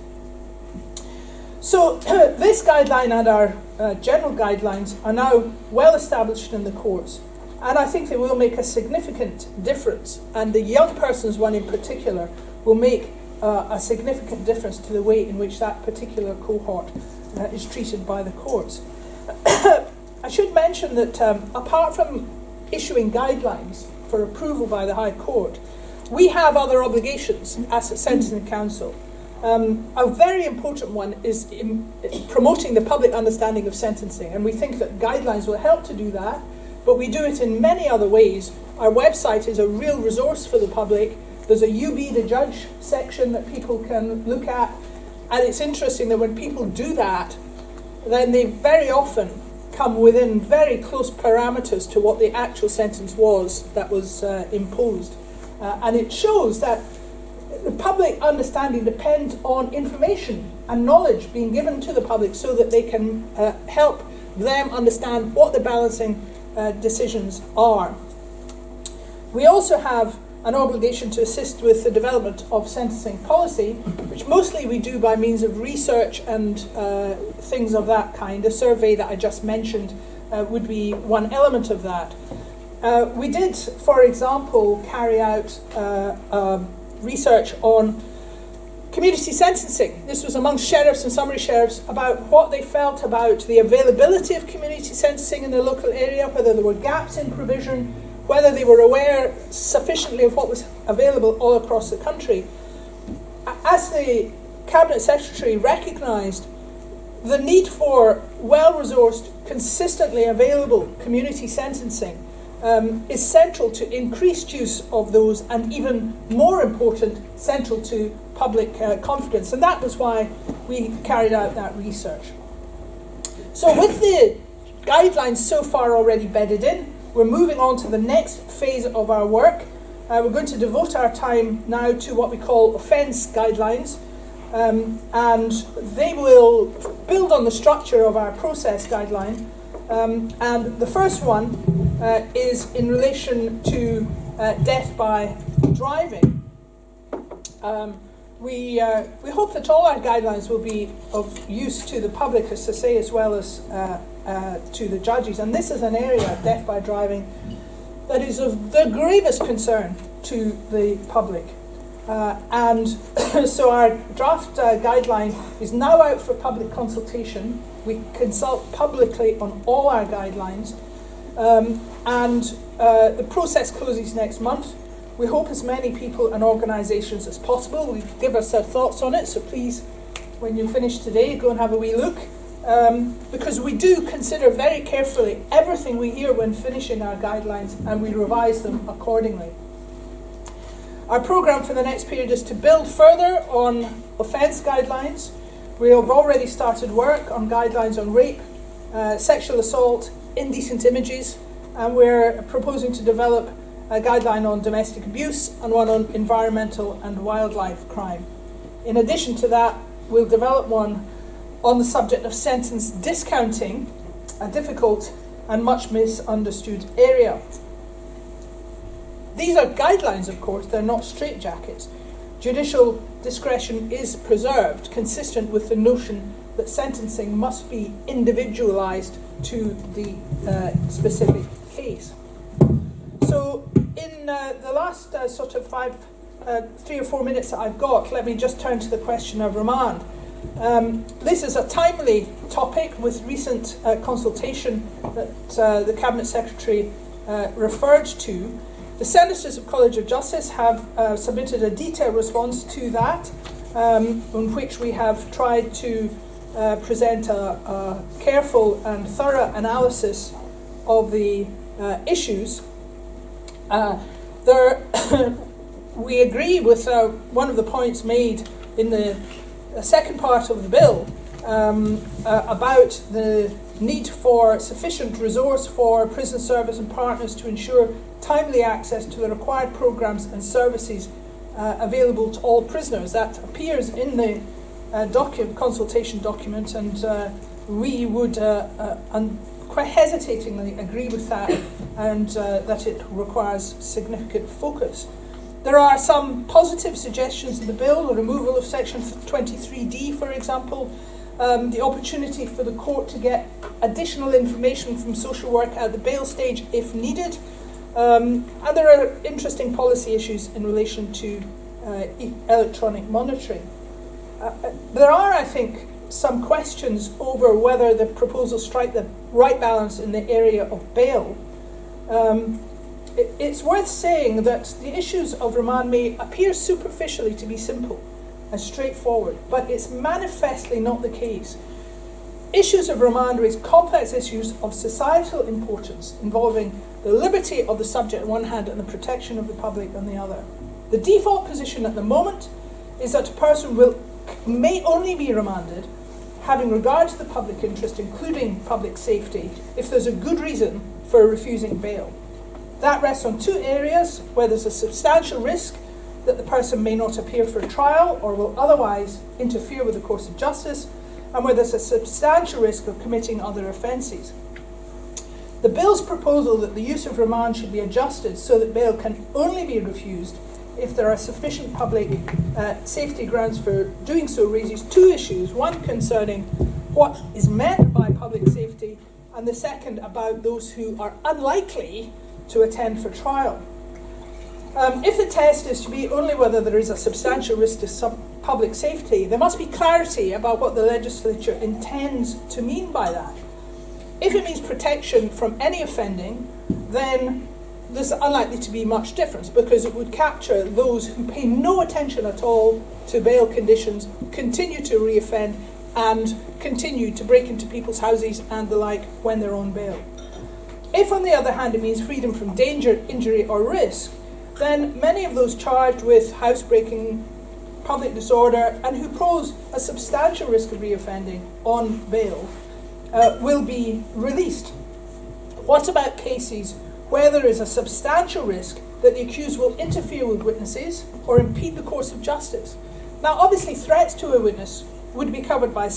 So this guideline and our general guidelines are now well established in the courts, and I think they will make a significant difference, and the young persons one in particular will make a significant difference to the way in which that particular cohort is treated by the courts. I should mention that apart from issuing guidelines for approval by the High Court, we have other obligations as a Sentencing Council. A very important one is in promoting the public understanding of sentencing, and we think that guidelines will help to do that, but we do it in many other ways. Our website is a real resource for the public. There's a You Be the Judge section that people can look at, and it's interesting that when people do that, then they very often come within very close parameters to what the actual sentence was that was imposed. And it shows that the public understanding depends on information and knowledge being given to the public so that they can help them understand what the balancing decisions are. We also have an obligation to assist with the development of sentencing policy, which mostly we do by means of research and things of that kind. A survey that I just mentioned would be one element of that. We did, for example, carry out research on community sentencing. This was amongst sheriffs and summary sheriffs about what they felt about the availability of community sentencing in the local area, whether there were gaps in provision, whether they were aware sufficiently of what was available all across the country. As the Cabinet Secretary recognised, the need for well-resourced, consistently available community sentencing is central to increased use of those, and even more important, central to public confidence. And that was why we carried out that research. So with the guidelines so far already bedded in, we're moving on to the next phase of our work. We're going to devote our time now to what we call offence guidelines, and they will build on the structure of our process guideline. And the first one is in relation to death by driving. We hope that all our guidelines will be of use to the public, as to say, as well as to the judges. And this is an area, death by driving, that is of the gravest concern to the public. And so our draft guideline is now out for public consultation. We consult publicly on all our guidelines. And the process closes next month. We hope as many people and organisations as possible will give us their thoughts on it. So please, when you finish today, go and have a wee look. Because we do consider very carefully everything we hear when finishing our guidelines, and we revise them accordingly. Our programme for the next period is to build further on offence guidelines. We have already started work on guidelines on rape, sexual assault, indecent images, and we're proposing to develop a guideline on domestic abuse and one on environmental and wildlife crime. In addition to that, we'll develop one on the subject of sentence discounting, a difficult and much misunderstood area. These are guidelines, of course, they're not straitjackets. Judicial discretion is preserved, consistent with the notion that sentencing must be individualised to the specific case. So, in in the last sort of 3 or 4 minutes that I've got, let me just turn to the question of remand. This is a timely topic with recent consultation that the Cabinet Secretary referred to. The Senators of College of Justice have submitted a detailed response to that, in which we have tried to present a careful and thorough analysis of the issues. We agree with one of the points made in the second part of the bill about the need for sufficient resource for prison service and partners to ensure timely access to the required programmes and services available to all prisoners. That appears in the consultation document, and we would quite hesitatingly agree with that, and that it requires significant focus. There are some positive suggestions in the bill, the removal of section 23D, for example, the opportunity for the court to get additional information from social work at the bail stage if needed, and there are interesting policy issues in relation to electronic monitoring. There are, I think, some questions over whether the proposals strike the right balance in the area of bail. It's worth saying that the issues of remand may appear superficially to be simple and straightforward, but it's manifestly not the case. Issues of remand raise complex issues of societal importance involving the liberty of the subject on one hand and the protection of the public on the other. The default position at the moment is that a person may only be remanded having regard to the public interest, including public safety, if there's a good reason for refusing bail. That rests on two areas: where there's a substantial risk that the person may not appear for trial or will otherwise interfere with the course of justice, and where there's a substantial risk of committing other offences. The bill's proposal that the use of remand should be adjusted so that bail can only be refused if there are sufficient public safety grounds for doing so raises two issues, one concerning what is meant by public safety, and the second about those who are unlikely to attend for trial. If the test is to be only whether there is a substantial risk to public safety, there must be clarity about what the legislature intends to mean by that. If it means protection from any offending, then there's unlikely to be much difference, because it would capture those who pay no attention at all to bail conditions, continue to reoffend, and continue to break into people's houses and the like when they're on bail. If, on the other hand, it means freedom from danger, injury, or risk, then many of those charged with housebreaking, public disorder, and who pose a substantial risk of reoffending on bail will be released. What about cases where there is a substantial risk that the accused will interfere with witnesses or impede the course of justice? Now, obviously, threats to a witness would be covered by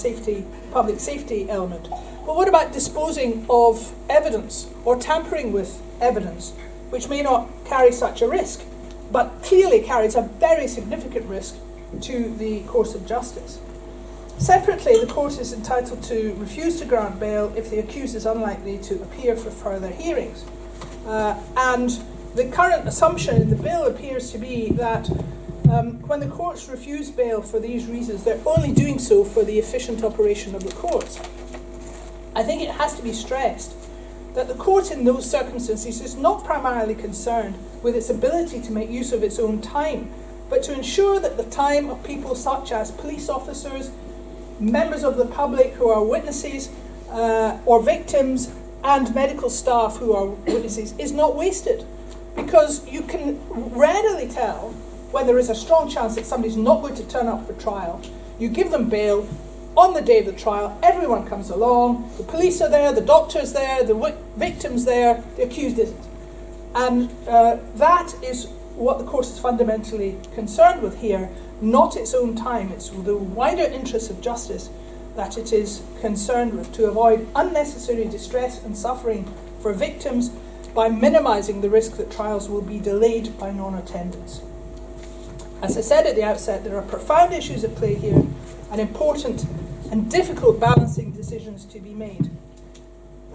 public safety element. But what about disposing of evidence or tampering with evidence, which may not carry such a risk, but clearly carries a very significant risk to the course of justice? Separately, the court is entitled to refuse to grant bail if the accused is unlikely to appear for further hearings. And the current assumption in the bill appears to be that when the courts refuse bail for these reasons, they're only doing so for the efficient operation of the courts. I think it has to be stressed that the court in those circumstances is not primarily concerned with its ability to make use of its own time, but to ensure that the time of people such as police officers, members of the public who are witnesses or victims, and medical staff who are witnesses is not wasted. Because you can readily tell when there is a strong chance that somebody's not going to turn up for trial. You give them bail. On the day of the trial, everyone comes along, the police are there, the doctor's there, the victim's there, the accused isn't. And that is what the court is fundamentally concerned with here, not its own time. It's the wider interests of justice that it is concerned with, to avoid unnecessary distress and suffering for victims by minimising the risk that trials will be delayed by non-attendance. As I said at the outset, there are profound issues at play here, and important and difficult balancing decisions to be made.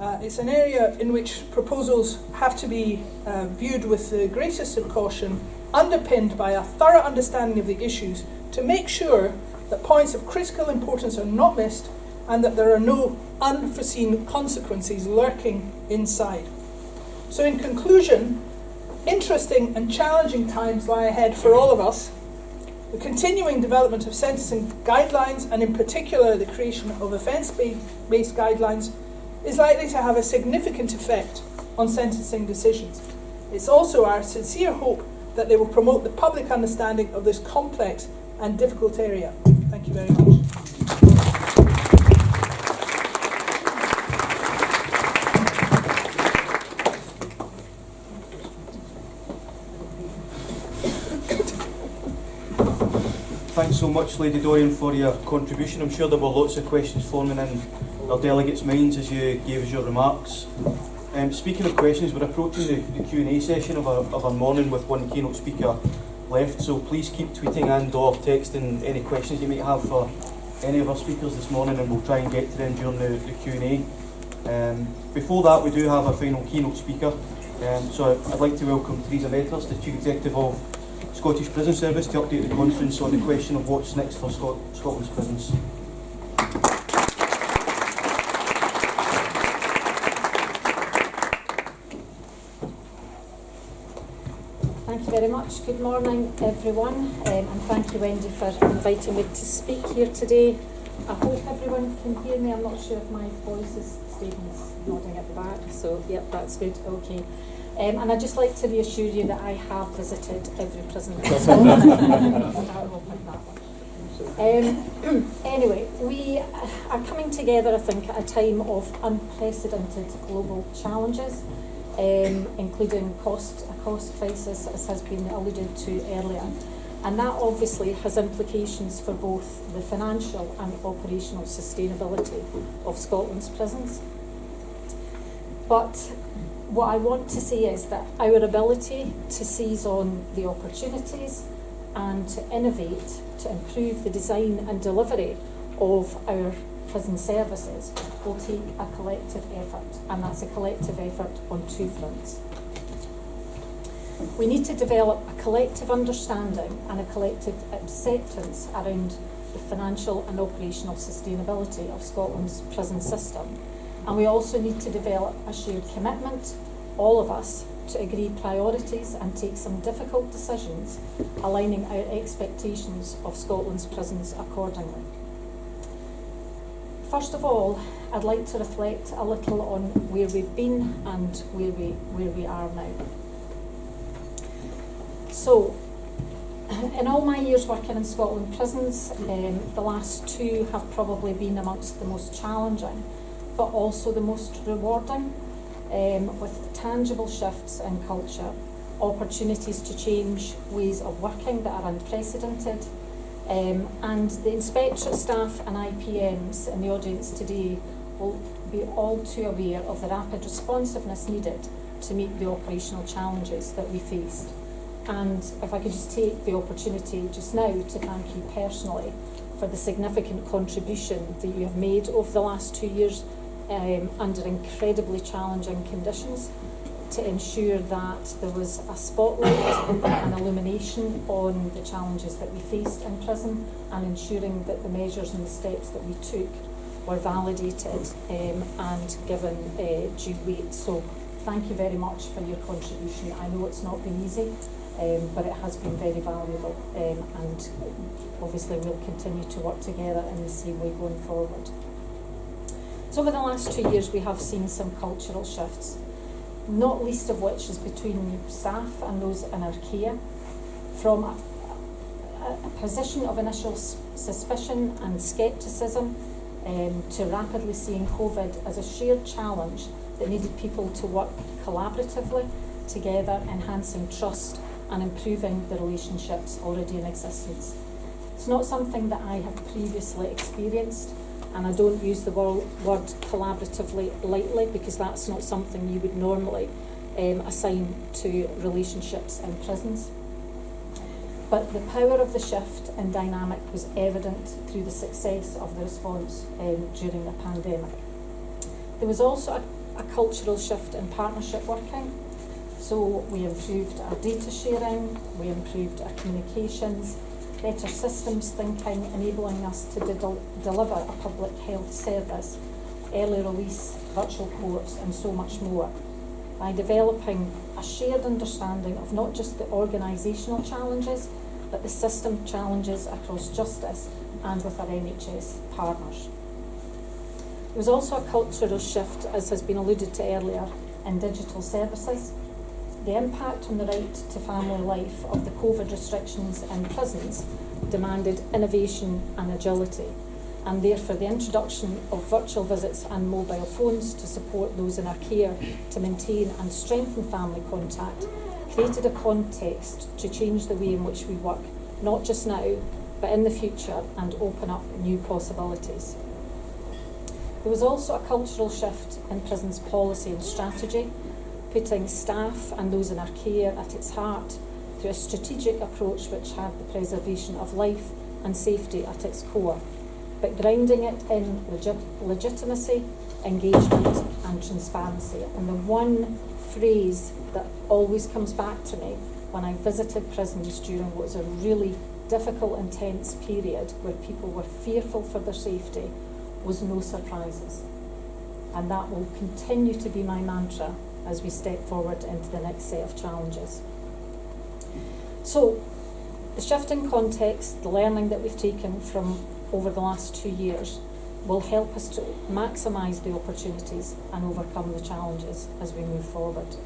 It's an area in which proposals have to be viewed with the greatest of caution, underpinned by a thorough understanding of the issues, to make sure that points of critical importance are not missed and that there are no unforeseen consequences lurking inside. So in conclusion, interesting and challenging times lie ahead for all of us. The continuing development of sentencing guidelines, and in particular the creation of offence-based guidelines, is likely to have a significant effect on sentencing decisions. It's also our sincere hope that they will promote the public understanding of this complex and difficult area. Thank you very much. Thanks so much, Lady Dorian, for your contribution. I'm sure there were lots of questions forming in our delegates' minds as you gave us your remarks. Speaking of questions, we're approaching the Q&A session of our morning with one keynote speaker left, so please keep tweeting and or texting any questions you might have for any of our speakers this morning, and we'll try and get to them during the Q&A. Before that, we do have a final keynote speaker, so I'd like to welcome Theresa Metters, the Chief Executive of Scottish Prison Service, to update the conference on the question of what's next for Scotland's prisons. Thank you very much. Good morning, everyone, and thank you, Wendy, for inviting me to speak here today. I hope everyone can hear me. I'm not sure if my voice is. Stephen's nodding at the back, so yep, that's good. Okay. And I'd just like to reassure you that I have visited every prison in Scotland. Start off with that one. Anyway, we are coming together, I think, at a time of unprecedented global challenges, including a cost crisis, as has been alluded to earlier. And that obviously has implications for both the financial and operational sustainability of Scotland's prisons. But what I want to say is that our ability to seize on the opportunities and to innovate, to improve the design and delivery of our prison services will take a collective effort, and that's a collective effort on two fronts. We need to develop a collective understanding and a collective acceptance around the financial and operational sustainability of Scotland's prison system. And we also need to develop a shared commitment, all of us, to agree priorities and take some difficult decisions, aligning our expectations of Scotland's prisons accordingly. First of all, I'd like to reflect a little on where we've been and where we are now. So, in all my years working in Scotland prisons, the last two have probably been amongst the most challenging, but also the most rewarding, with tangible shifts in culture, opportunities to change ways of working that are unprecedented, and the inspectorate staff and IPMs in the audience today will be all too aware of the rapid responsiveness needed to meet the operational challenges that we faced. And if I could just take the opportunity just now to thank you personally for the significant contribution that you have made over the last 2 years under incredibly challenging conditions, to ensure that there was a spotlight and illumination on the challenges that we faced in prison, and ensuring that the measures and the steps that we took were validated and given due weight. So thank you very much for your contribution. I know it's not been easy, but it has been very valuable, and obviously we'll continue to work together in the same way going forward. So over the last 2 years we have seen some cultural shifts, not least of which is between staff and those in our care, from a position of initial suspicion and scepticism to rapidly seeing COVID as a shared challenge that needed people to work collaboratively together, enhancing trust and improving the relationships already in existence. It's not something that I have previously experienced, and I don't use the word collaboratively lightly, because that's not something you would normally assign to relationships in prisons. But the power of the shift and dynamic was evident through the success of the response during the pandemic. There was also a cultural shift in partnership working. So we improved our data sharing, we improved our communications, better systems thinking, enabling us to deliver a public health service, early release, virtual courts, and so much more, by developing a shared understanding of not just the organisational challenges, but the system challenges across justice and with our NHS partners. There was also a cultural shift, as has been alluded to earlier, in digital services. The impact on the right to family life of the COVID restrictions in prisons demanded innovation and agility, and therefore the introduction of virtual visits and mobile phones to support those in our care to maintain and strengthen family contact created a context to change the way in which we work, not just now, but in the future, and open up new possibilities. There was also a cultural shift in prisons policy and strategy, putting staff and those in our care at its heart through a strategic approach which had the preservation of life and safety at its core, but grounding it in legitimacy, engagement and transparency. And the one phrase that always comes back to me when I visited prisons during what was a really difficult, intense period where people were fearful for their safety was no surprises. And that will continue to be my mantra as we step forward into the next set of challenges. So, the shift in context, the learning that we've taken from over the last 2 years will help us to maximise the opportunities and overcome the challenges as we move forward.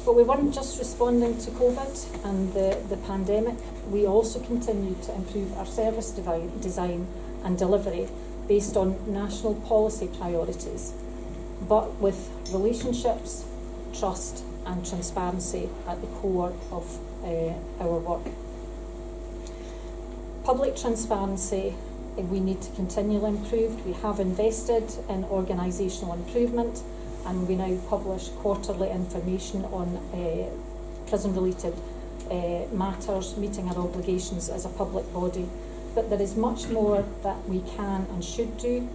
But we weren't just responding to COVID and the pandemic, we also continued to improve our service design and delivery based on national policy priorities, but with relationships, trust and transparency at the core of our work. Public transparency we need to continually improve. We have invested in organisational improvement, and we now publish quarterly information on prison-related matters, meeting our obligations as a public body. But there is much more that we can and should do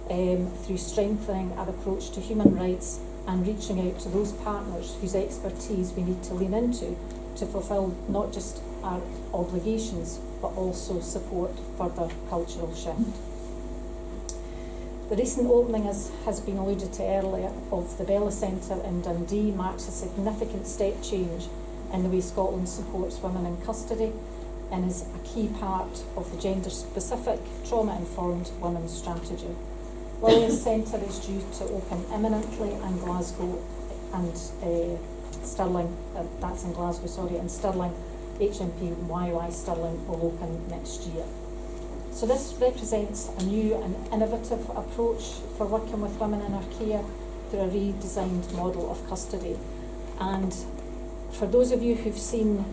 through strengthening our approach to human rights and reaching out to those partners whose expertise we need to lean into to fulfil not just our obligations, but also support further cultural shift. The recent opening, as has been alluded to earlier, of the Bella Centre in Dundee marks a significant step change in the way Scotland supports women in custody and is a key part of the gender-specific, trauma-informed women's strategy. Lilia's Centre is due to open imminently in Glasgow and Stirling, that's in Glasgow, sorry, and Stirling, HMP Stirling will open next year. So this represents a new and innovative approach for working with women in our care through a redesigned model of custody. And for those of you who've seen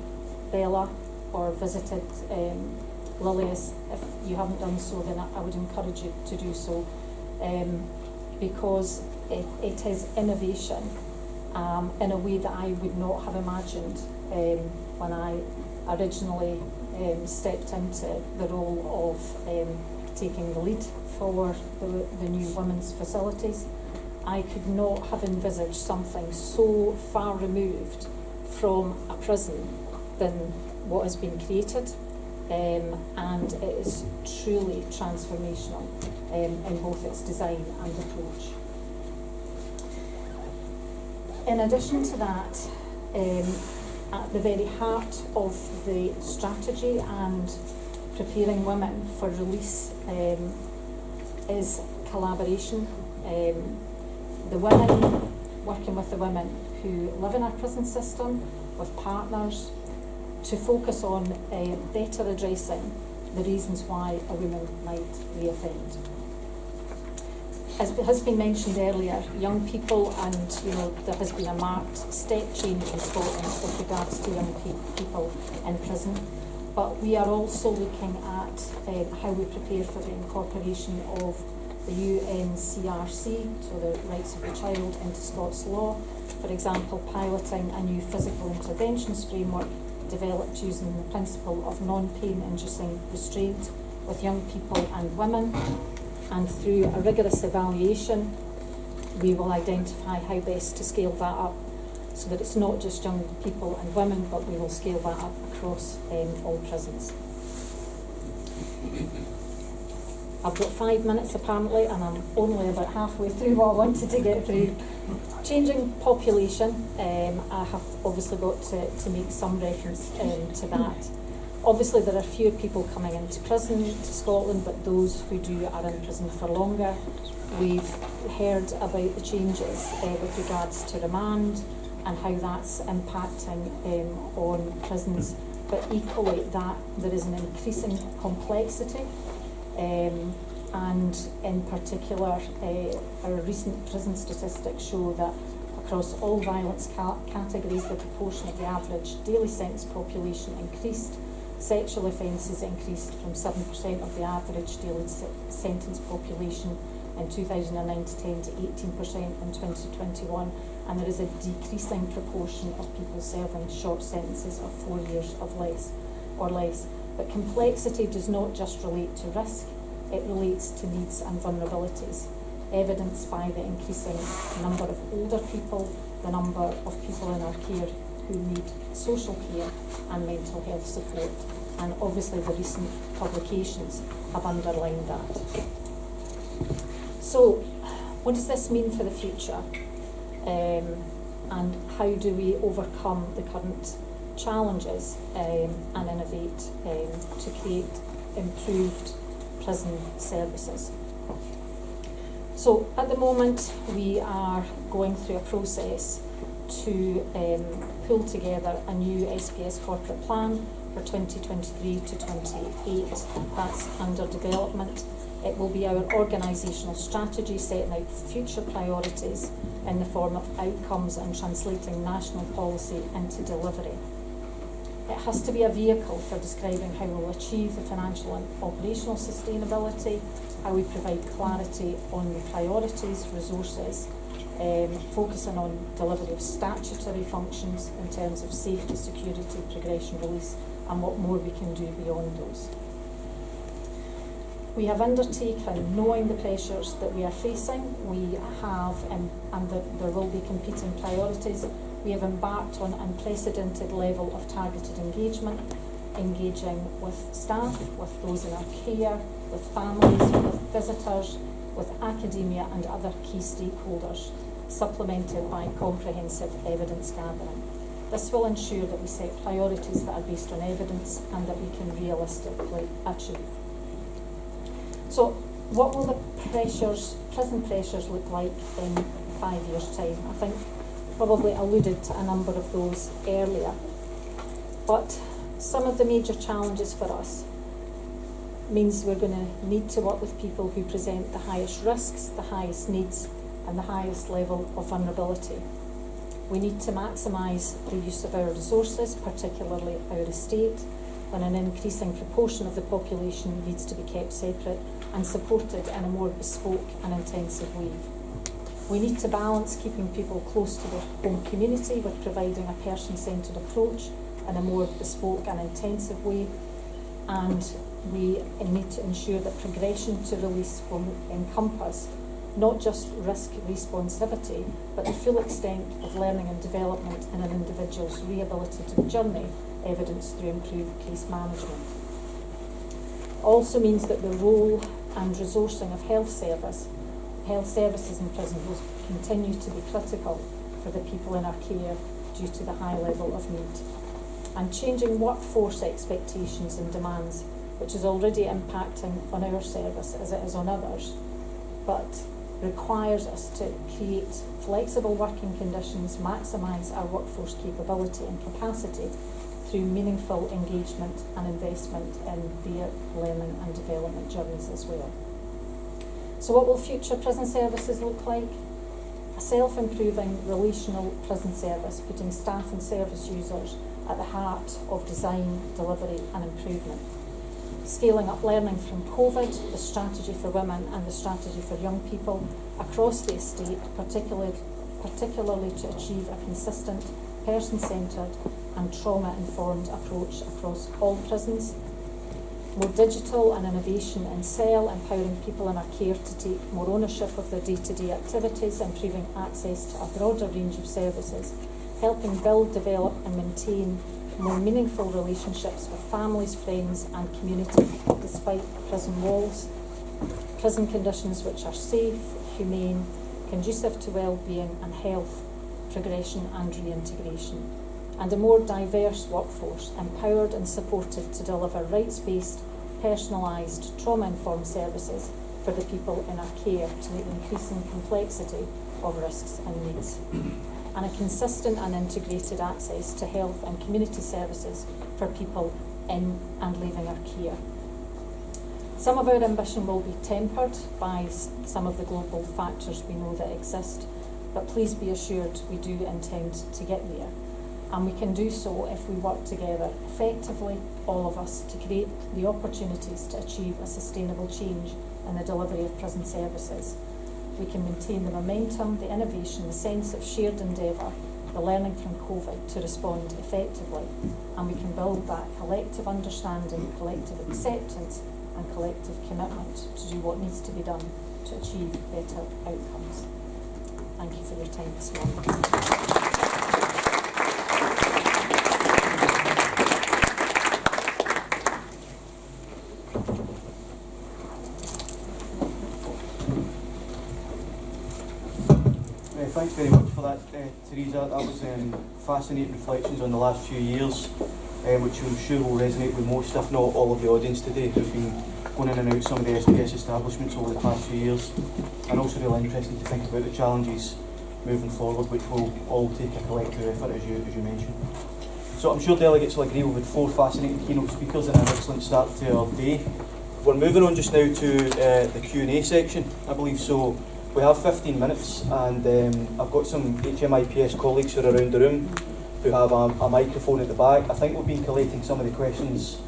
Bella or visited Lilia's, if you haven't done so, then I would encourage you to do so, because it is innovation in a way that I would not have imagined when I originally stepped into the role of taking the lead for the new women's facilities. I could not have envisaged something so far removed from a prison than what has been created, and it is truly transformational in both its design and approach. In addition to that, at the very heart of the strategy and preparing women for release is collaboration. The women, working with the women who live in our prison system, with partners, to focus on better addressing the reasons why a woman might reoffend. As has been mentioned earlier, young people, and there has been a marked step change in Scotland with regards to young people in prison. But we are also looking at how we prepare for the incorporation of the UNCRC, so the rights of the child, into Scots law. For example, piloting a new physical interventions framework developed using the principle of non-pain inducing restraint with young people and women, and through a rigorous evaluation we will identify how best to scale that up so that it's not just young people and women, but we will scale that up across all prisons. I've got 5 minutes apparently, and I'm only about halfway through what I wanted to get through. Changing population, I have obviously got to make some reference to that. Obviously there are fewer people coming into prison to Scotland, but those who do are in prison for longer. We've heard about the changes with regards to remand and how that's impacting on prisons, but equally that there is an increasing complexity, and in particular our recent prison statistics show that across all violence categories the proportion of the average daily sentence population increased. Sexual offences increased from 7% of the average daily sentence population in 2009 to 10 to 18% in 2021, and there is a decreasing proportion of people serving short sentences of 4 years or less. But complexity does not just relate to risk, it relates to needs and vulnerabilities, evidenced by the increasing number of older people, the number of people in our care who need social care and mental health support, and obviously the recent publications have underlined that. So, what does this mean for the future? And how do we overcome the current challenges and innovate to create improved prison services? So, at the moment, we are going through a process to pull together a new SPS corporate plan for 2023 to 28. That's under development. It will be our organisational strategy setting out future priorities in the form of outcomes and translating national policy into delivery. It has to be a vehicle for describing how we'll achieve the financial and operational sustainability, how we provide clarity on the priorities, resources, focusing on delivery of statutory functions in terms of safety, security, progression, release, and what more we can do beyond those. We have undertaken, knowing the pressures that we are facing, we have, and that there will be competing priorities, we have embarked on an unprecedented level of targeted engagement, engaging with staff, with those in our care, with families, with visitors, with academia and other key stakeholders, supplemented by comprehensive evidence gathering. This will ensure that we set priorities that are based on evidence and that we can realistically achieve. So, what will the prison pressures look like in 5 years' time? I think probably alluded to a number of those earlier. But some of the major challenges for us means we're going to need to work with people who present the highest risks, the highest needs, and the highest level of vulnerability. We need to maximise the use of our resources, particularly our estate, when an increasing proportion of the population needs to be kept separate and supported in a more bespoke and intensive way. We need to balance keeping people close to their home community with providing a person-centred approach in a more bespoke and intensive way, and we need to ensure that progression to release will encompass not just risk responsivity, but the full extent of learning and development in an individual's rehabilitative journey, evidenced through improved case management. It also means that the role and resourcing of health services in prison will continue to be critical for the people in our care due to the high level of need. And changing workforce expectations and demands, which is already impacting on our service as it is on others, but requires us to create flexible working conditions, maximise our workforce capability and capacity through meaningful engagement and investment in their learning and development journeys as well. So what will future prison services look like? A self-improving relational prison service, putting staff and service users at the heart of design, delivery and improvement. Scaling up learning from COVID, the strategy for women and the strategy for young people across the estate, particularly to achieve a consistent, person-centred and trauma-informed approach across all prisons. more digital and innovation in sale, empowering people in our care to take more ownership of their day-to-day activities, improving access to a broader range of services, helping build, develop and maintain more meaningful relationships with families, friends and community despite prison walls, prison conditions which are safe, humane, conducive to well-being and health, progression and reintegration, and a more diverse workforce, empowered and supported to deliver rights-based, personalised, trauma-informed services for the people in our care to meet the increasing complexity of risks and needs, and a consistent and integrated access to health and community services for people in and leaving our care. Some of our ambition will be tempered by some of the global factors we know that exist, but please be assured we do intend to get there. And we can do so if we work together effectively, all of us, to create the opportunities to achieve a sustainable change in the delivery of prison services. We can maintain the momentum, the innovation, the sense of shared endeavour, the learning from COVID to respond effectively, and we can build that collective understanding, collective acceptance and collective commitment to do what needs to be done to achieve better outcomes. Thank you for your time this morning. Thanks very much for that, Teresa. That was fascinating reflections on the last few years, which I'm sure will resonate with most, if not all, of the audience today who've been going in and out some of the SPS establishments over the past few years, and also really interesting to think about the challenges moving forward, which will all take a collective effort, as you mentioned. So I'm sure delegates will agree we've had 4 fascinating keynote speakers and an excellent start to our day. We're moving on just now to the Q&A section, I believe. So we have 15 minutes, and I've got some HMIPS colleagues who are around the room who have a microphone at the back. I think we've been collating some of the questions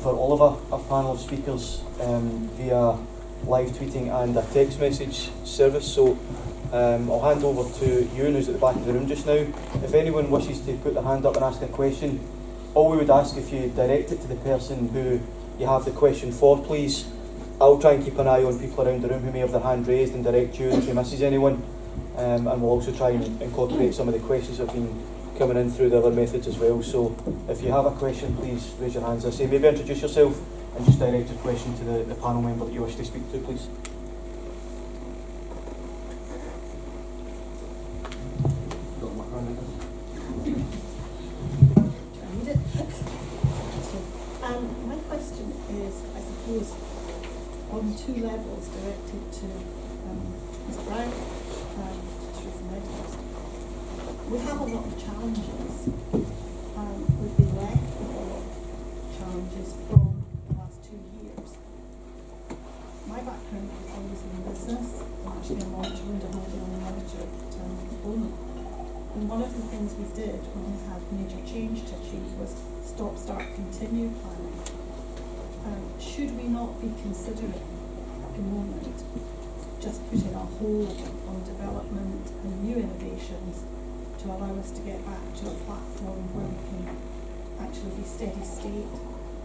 for all of our panel of speakers via live tweeting and a text message service. So I'll hand over to Ewan, who's at the back of the room just now. If anyone wishes to put their hand up and ask a question, all we would ask, if you direct it to the person who you have the question for, please. I'll try and keep an eye on people around the room who may have their hand raised and direct you if he misses anyone. And we'll also try and incorporate some of the questions that have been coming in through the other methods as well. So if you have a question, please raise your hands. I say, maybe introduce yourself and just direct your question to the panel member that you wish to speak to, please. My question is, I suppose, on 2 levels directed to Ms. Brown and Teresa Medhurst. We have a lot of challenges. We've been left with a lot of challenges from the last 2 years. My background was always in business. I'm actually a monitor and a holding manager at Bono. And one of the things we did when we had major change to achieve was stop, start, continue planning. Should we not be considering at the moment just putting a hold on development and new innovations to allow us to get back to a platform where we can actually be steady state,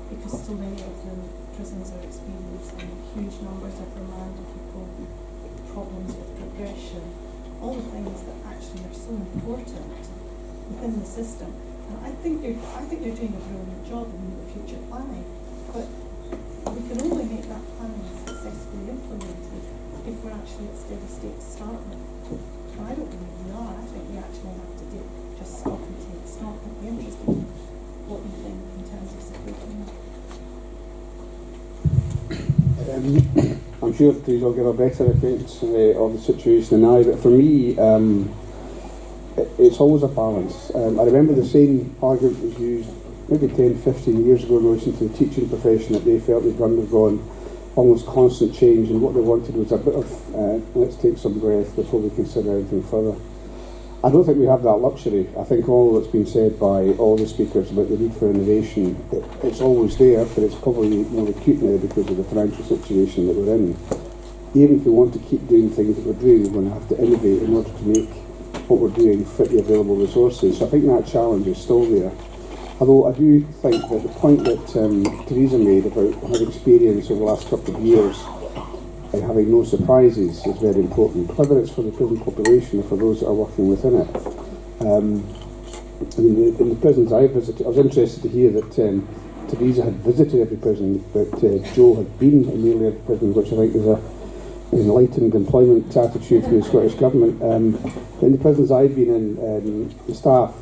because so many of the prisons are experiencing huge numbers of remand people, problems with progression, all the things that actually are so important within the system. And I think you're doing a brilliant job in the future planning, but we can only make that planning successfully implemented if we're actually at steady state to start with. And I don't believe we are. I think we actually have to just stop and take stock. I'd be interested in what you think in terms of supporting that. I'm sure Teresa will give a better account of the situation than I, but for me, it's always a balance. I remember the same argument was used maybe 10, 15 years ago in relation to the teaching profession, that they felt they'd undergone almost constant change, and what they wanted was a bit of let's take some breath before we consider anything further. I don't think we have that luxury. I think all that's been said by all the speakers about the need for innovation, it's always there, but it's probably more acute now because of the financial situation that we're in. Even if we want to keep doing things that we're doing, we're going to have to innovate in order to make what we're doing fit the available resources. So I think that challenge is still there. Although I do think that the point that Teresa made about her experience over the last couple of years and having no surprises is very important, whether it's for the prison population or for those that are working within it. I mean, in the prisons I visited, I was interested to hear that Teresa had visited every prison, but Joe had been in nearly every prison, which I think is an enlightened employment attitude from the Scottish Government. In the prisons I've been in, the staff,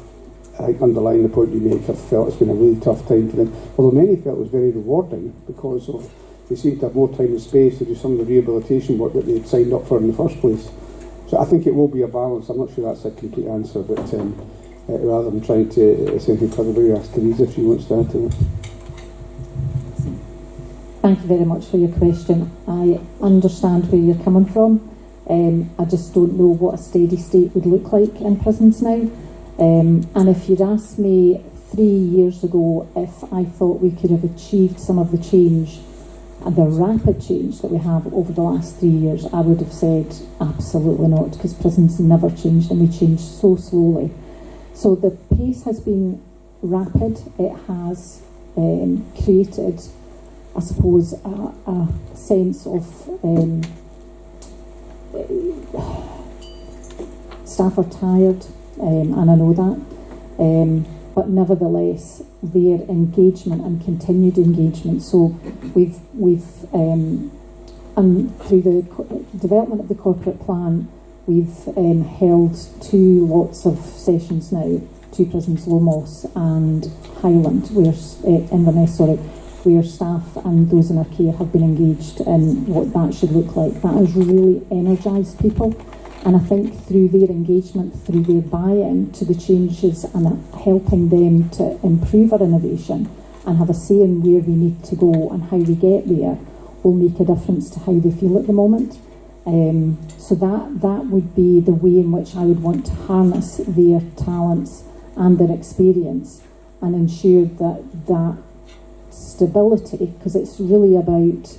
I think, underline the point you make, have felt it's been a really tough time for them, although many felt it was very rewarding because of they seem to have more time and space to do some of the rehabilitation work that they had signed up for in the first place. So I think it will be a balance. I'm not sure that's a complete answer, but rather than trying to say anything further, you ask Teresa if she wants to add to it. Thank you very much for your question. I understand where you're coming from. I just don't know what a steady state would look like in prisons now. And if you'd asked me 3 years ago if I thought we could have achieved some of the change, the rapid change that we have over the last 3 years, I would have said absolutely not, because prisons never changed and they changed so slowly. So the pace has been rapid. It has created, I suppose, a sense of staff are tired, and I know that. But nevertheless, their engagement and continued engagement. So we've and through the development of the corporate plan, we've held 2 lots of sessions now, 2 prisons, Lomos and Highland, where Inverness, where staff and those in our care have been engaged in what that should look like. That has really energised people. And I think through their engagement, through their buy-in to the changes and helping them to improve our innovation and have a say in where we need to go and how we get there will make a difference to how they feel at the moment. So that would be the way in which I would want to harness their talents and their experience and ensure that stability, because it's really about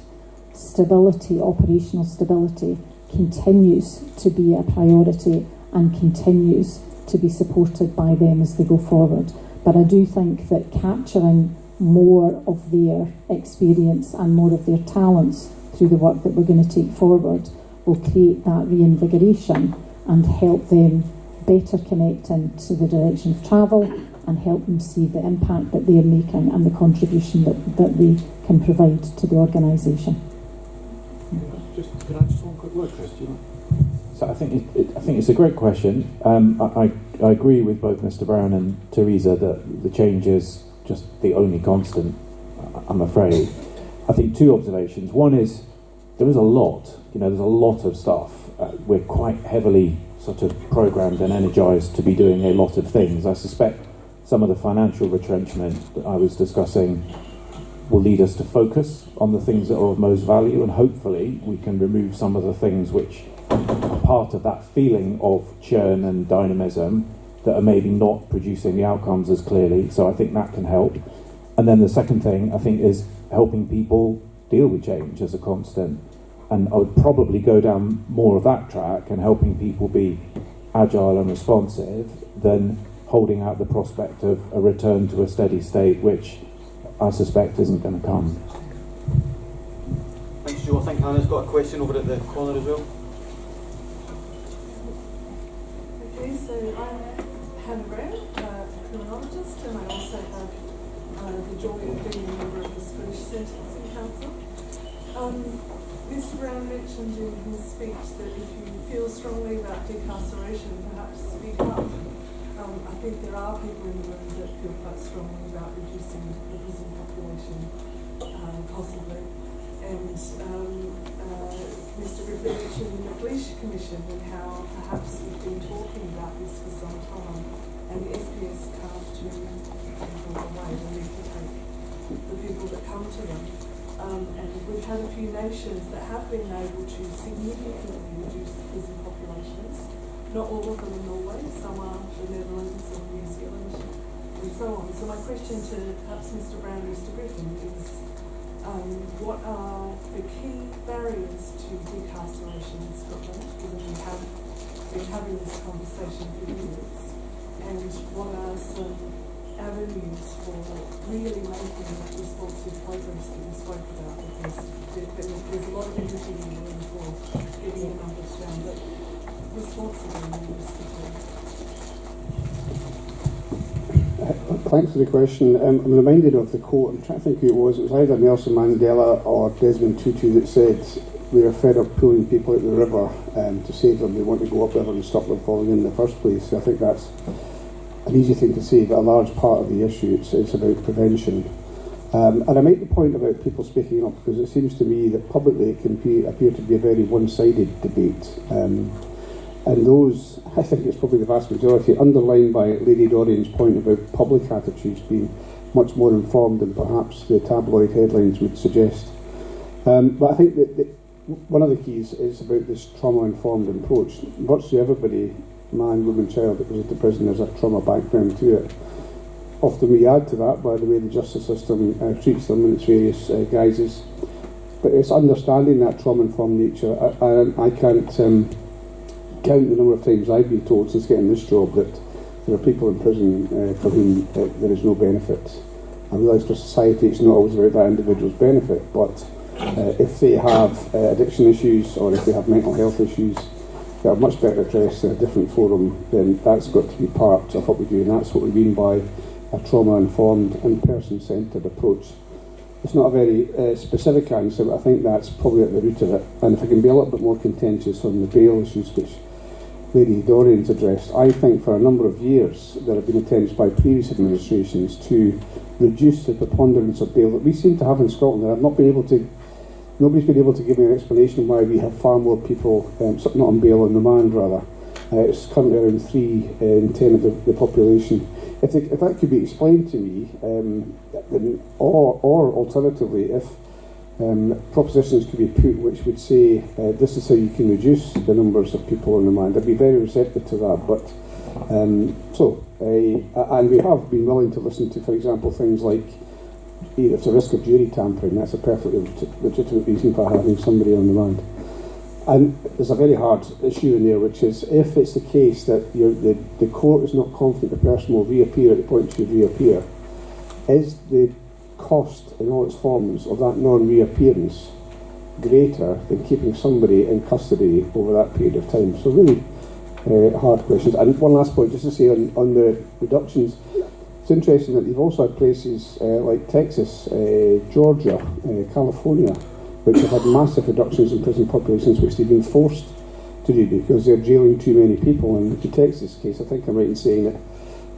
stability, operational stability, continues to be a priority and continues to be supported by them as they go forward. But I do think that capturing more of their experience and more of their talents through the work that we're going to take forward will create that reinvigoration and help them better connect into the direction of travel and help them see the impact that they're making and the contribution that they can provide to the organisation. Can I just one quick word, Chris? So I think it's a great question. I agree with both Mr. Brown and Teresa that the change is just the only constant, I'm afraid. I think 2 observations. One is there is a lot, there's a lot of stuff. We're quite heavily sort of programmed and energised to be doing a lot of things. I suspect some of the financial retrenchment that I was discussing will lead us to focus on the things that are of most value, and hopefully we can remove some of the things which are part of that feeling of churn and dynamism that are maybe not producing the outcomes as clearly. So I think that can help. And then the second thing I think is helping people deal with change as a constant. And I would probably go down more of that track and helping people be agile and responsive than holding out the prospect of a return to a steady state, which I suspect isn't going to come. Thanks, Joe. I think Hannah's got a question over at the corner as well. Okay, so I'm Hannah Brown, a criminologist, and I also have the joy of being a member of the Scottish Sentencing Council. Mr. Brown mentioned in his speech that if you feel strongly about decarceration, perhaps speak up. I think there are people in the room that feel quite strongly about reducing the prison population, possibly. And Mr. Griffin mentioned the McLeish Commission and how perhaps we've been talking about this for some time, and the SPS can't do people away. They need to take the people that come to them. And we've had a few nations that have been able to significantly reduce the prison populations. Not all of them in Norway, some are the Netherlands, some New Zealand, and so on. So my question to perhaps Mr. Brown and Mr. Griffin is, what are the key barriers to decarceration in Scotland, given we have been having this conversation for years, and what are some avenues for really making that responsive progress that you spoke about, because there's a lot of energy in the room for getting the numbers down, but responsibly and realistically. Thanks for the question. I'm reminded of the quote, I'm trying to think who it was either Nelson Mandela or Desmond Tutu that said, "We are fed up pulling people out of the river to save them. We want to go upriver and stop them falling in the first place." So I think that's an easy thing to say, but a large part of the issue is about prevention. And I make the point about people speaking up because it seems to me that publicly it can appear to be a very one-sided debate. And those, I think it's probably the vast majority, underlined by Lady Dorian's point about public attitudes being much more informed than perhaps the tabloid headlines would suggest. But I think that one of the keys is about this trauma-informed approach. Virtually everybody, man, woman, child that goes into prison has a trauma background to it. Often we add to that by the way the justice system treats them in its various guises. But it's understanding that trauma-informed nature. I can't count the number of times I've been told since getting this job that there are people in prison for whom there is no benefit. I realise for society it's not always about that individual's benefit, but if they have addiction issues or if they have mental health issues that are much better addressed in a different forum, then that's got to be part of what we do, and that's what we mean by a trauma-informed and person-centred approach. It's not a very specific answer, but I think that's probably at the root of it. And if I can be a little bit more contentious on the bail issues, which Lady Dorian's addressed, I think for a number of years there have been attempts by previous administrations to reduce the preponderance of bail that we seem to have in Scotland. And nobody's been able to give me an explanation why we have far more people, not on bail, on remand rather. It's currently around 3 in 10 of the population. If that could be explained to me, or alternatively, if propositions could be put which would say this is how you can reduce the numbers of people on remand, I'd be very receptive to that. But and we have been willing to listen to, for example, things like if it's a risk of jury tampering, that's a perfectly legitimate reason for having somebody on remand. And there's a very hard issue in there, which is if it's the case that the court is not confident the person will reappear at the point you reappear, is the cost in all its forms of that non-reappearance greater than keeping somebody in custody over that period of time? So really hard questions. And one last point, just to say on the reductions, it's interesting that you've also had places like Texas, Georgia, California, which have had massive reductions in prison populations, which they've been forced to do because they're jailing too many people. In the Texas case, I think I'm right in saying that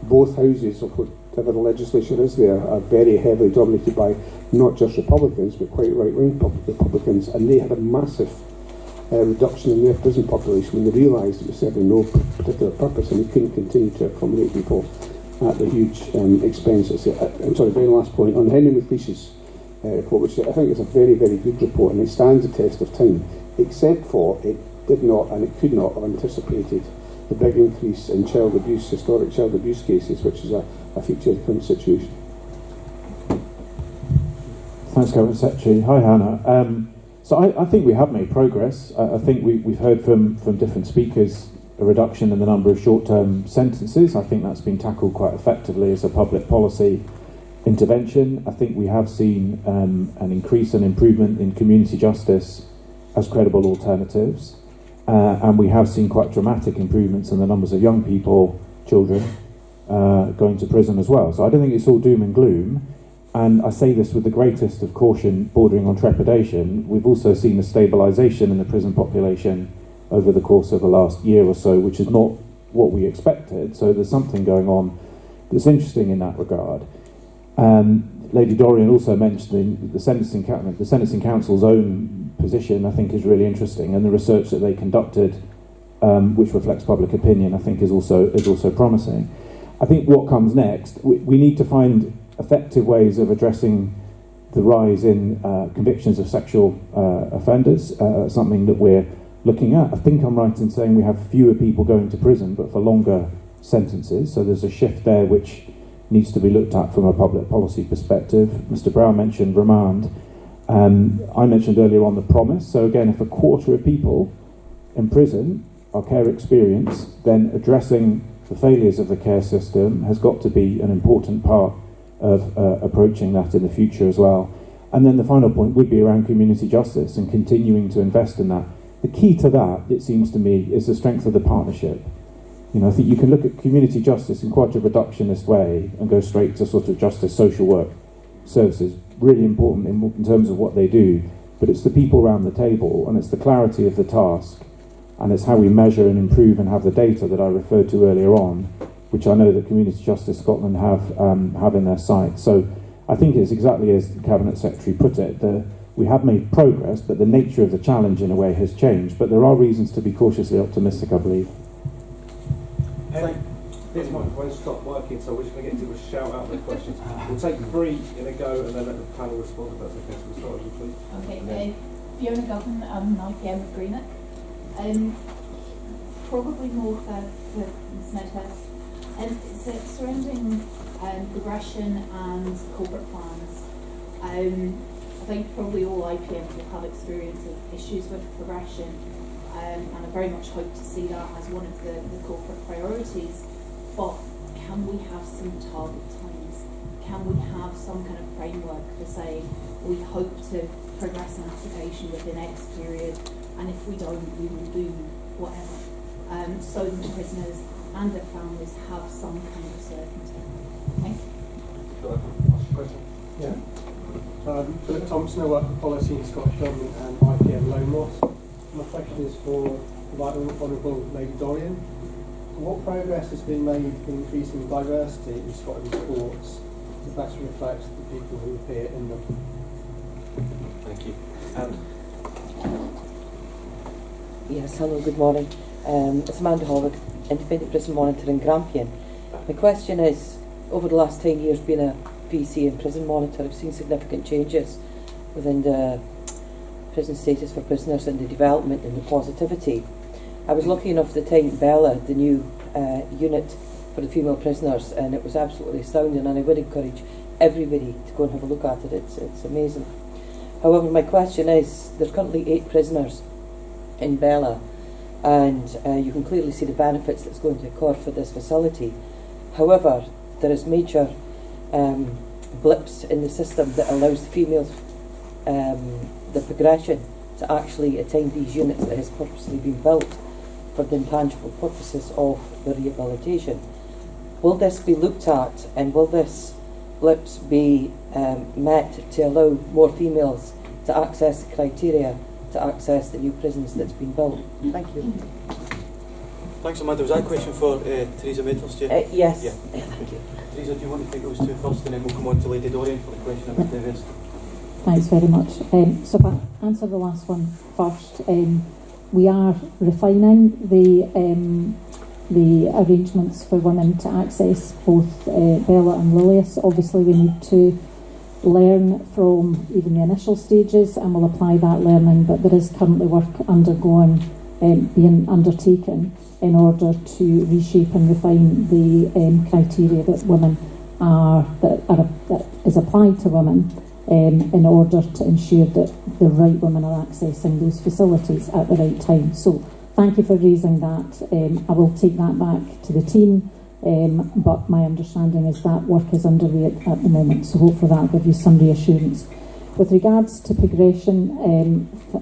both houses of whatever the legislature is there are very heavily dominated by not just Republicans, but quite right-wing Republicans, and they had a massive reduction in their prison population when they realised it was serving no particular purpose and they couldn't continue to accommodate people at the huge expenses. I'm sorry, very last point, on Henry McLeish's report, which I think is a very, very good report, and it stands the test of time, except for it did not and it could not have anticipated the big increase in child abuse, historic child abuse cases, which is a feature of the current situation. Thanks, Cabinet Secretary. Hi, Hannah. So I think we have made progress. I think we've heard from different speakers a reduction in the number of short-term sentences. I think that's been tackled quite effectively as a public policy intervention. I think we have seen an increase and improvement in community justice as credible alternatives, and we have seen quite dramatic improvements in the numbers of young people, children, going to prison as well. So I don't think it's all doom and gloom, and I say this with the greatest of caution bordering on trepidation. We've also seen a stabilisation in the prison population over the course of the last year or so, which is not what we expected. So there's something going on that's interesting in that regard. Lady Dorian also mentioned the Sentencing Council's own position, I think, is really interesting, and the research that they conducted, which reflects public opinion, I think is also promising. I think what comes next, we need to find effective ways of addressing the rise in convictions of sexual offenders, something that we're looking at. I think I'm right in saying we have fewer people going to prison, but for longer sentences, so there's a shift there which needs to be looked at from a public policy perspective. Mr. Brown mentioned remand. I mentioned earlier on the promise. So again, if a quarter of people in prison are care experienced, then addressing the failures of the care system has got to be an important part of approaching that in the future as well. And then the final point would be around community justice and continuing to invest in that. The key to that, it seems to me, is the strength of the partnership. You know, I think you can look at community justice in quite a reductionist way and go straight to sort of justice social work services, really important in terms of what they do, but it's the people around the table and it's the clarity of the task and it's how we measure and improve and have the data that I referred to earlier on, which I know that Community Justice Scotland have in their sight. So I think it's exactly as the Cabinet Secretary put it, we have made progress, but the nature of the challenge in a way has changed, but there are reasons to be cautiously optimistic, I believe. This microphone stopped working, so we're just going to get to a shout out the questions. We'll take 3 in a go and then let the panel respond if that's okay. So we'll start with you, please. Okay, Fiona Govan, I'm an IPM at Greenock. Probably more for Ms. Medhurst. So surrounding progression and corporate plans, I think probably all IPMs will have experience of issues with progression, and I very much hope to see that as one of the corporate priorities. But can we have some target times? Can we have some kind of framework for saying we hope to progress an application within X period, and if we don't, we will do whatever, so that the prisoners and their families have some kind of certainty. Thank you. Yeah. Philip Thompson, I work for Policy in Scottish Government and IPM Loan Loss. My question is for the Right Honourable Lady Dorian. What progress has been made in increasing diversity in Scotland's courts to better reflect the people who appear in them? Thank you. Yes, hello, good morning. It's Amanda Howard, Independent Prison Monitor in Grampian. My question is, over the last 10 years being a PC and prison monitor, I've seen significant changes within the prison status for prisoners and the development and the positivity. I was lucky enough at the time Bella, the new unit for the female prisoners, and it was absolutely astounding, and I would encourage everybody to go and have a look at it. It's amazing. However, my question is, there's currently 8 prisoners in Bella, and you can clearly see the benefits that's going to occur for this facility. However, there is major blips in the system that allows the females the progression to actually attain these units that has purposely been built for the intangible purposes of the rehabilitation. Will this be looked at, and will this blips be met to allow more females to access the criteria to access the new prisons that's been built? Thank you. Thanks, Amanda. Was that a question for Theresa Medhurst? Yes. Yeah. Thank you. Theresa, do you want to take those 2 first, and then we'll come on to Lady Dorian for the question about diversity? Thanks very much. So if I answer the last one first, we are refining the arrangements for women to access both Bella and Lilius. Obviously, we need to learn from even the initial stages, and we'll apply that learning, but there is currently work being undertaken in order to reshape and refine the criteria that women that is applied to women in order to ensure that the right women are accessing those facilities at the right time. So thank you for raising that. I will take that back to the team, but my understanding is that work is underway at the moment, so hopefully that will give you some reassurance. With regards to progression,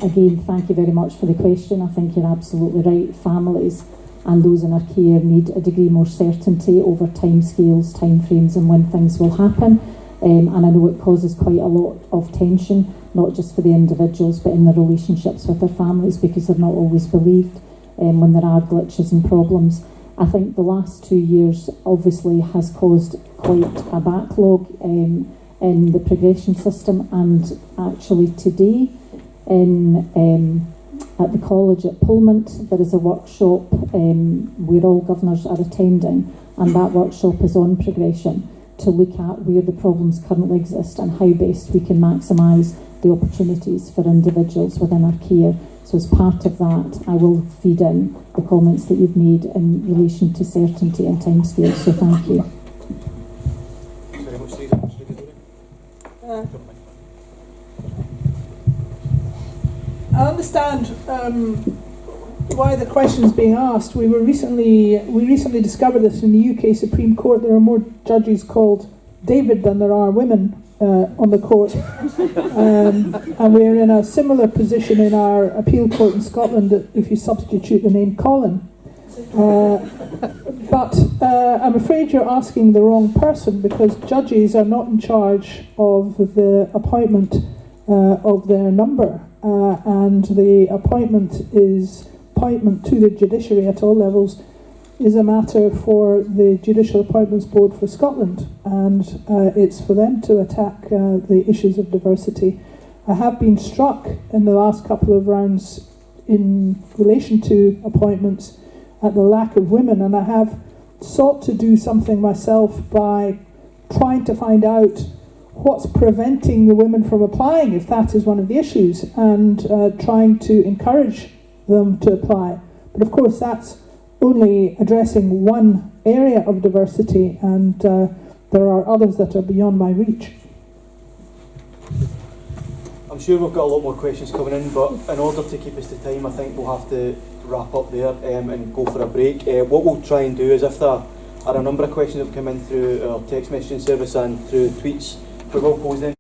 again, thank you very much for the question. I think you're absolutely right. Families and those in our care need a degree more certainty over timescales, timeframes, and when things will happen. And I know it causes quite a lot of tension, not just for the individuals, but in their relationships with their families, because they're not always believed when there are glitches and problems. I think the last 2 years obviously has caused quite a backlog in the progression system, and actually today at the college at Pullman there is a workshop where all governors are attending, and that workshop is on progression, to look at where the problems currently exist and how best we can maximise the opportunities for individuals within our care. So as part of that, I will feed in the comments that you've made in relation to certainty and timescales. So thank you. Thanks very much, Theresa. I understand why the question's being asked. We recently discovered this in the UK Supreme Court. There are more judges called David than there are women on the court, and we're in a similar position in our appeal court in Scotland if you substitute the name Colin. But I'm afraid you're asking the wrong person, because judges are not in charge of the appointment of their number, and the appointment to the judiciary at all levels is a matter for the Judicial Appointments Board for Scotland, and it's for them to attack the issues of diversity. I have been struck in the last couple of rounds in relation to appointments at the lack of women, and I have sought to do something myself by trying to find out what's preventing the women from applying, if that is one of the issues, and trying to encourage them to apply. But of course that's only addressing one area of diversity, and there are others that are beyond my reach. I'm sure we've got a lot more questions coming in, but in order to keep us to time, I think we'll have to wrap up there and go for a break. What we'll try and do is, if there are a number of questions that have come in through our text messaging service and through tweets, we will pose them.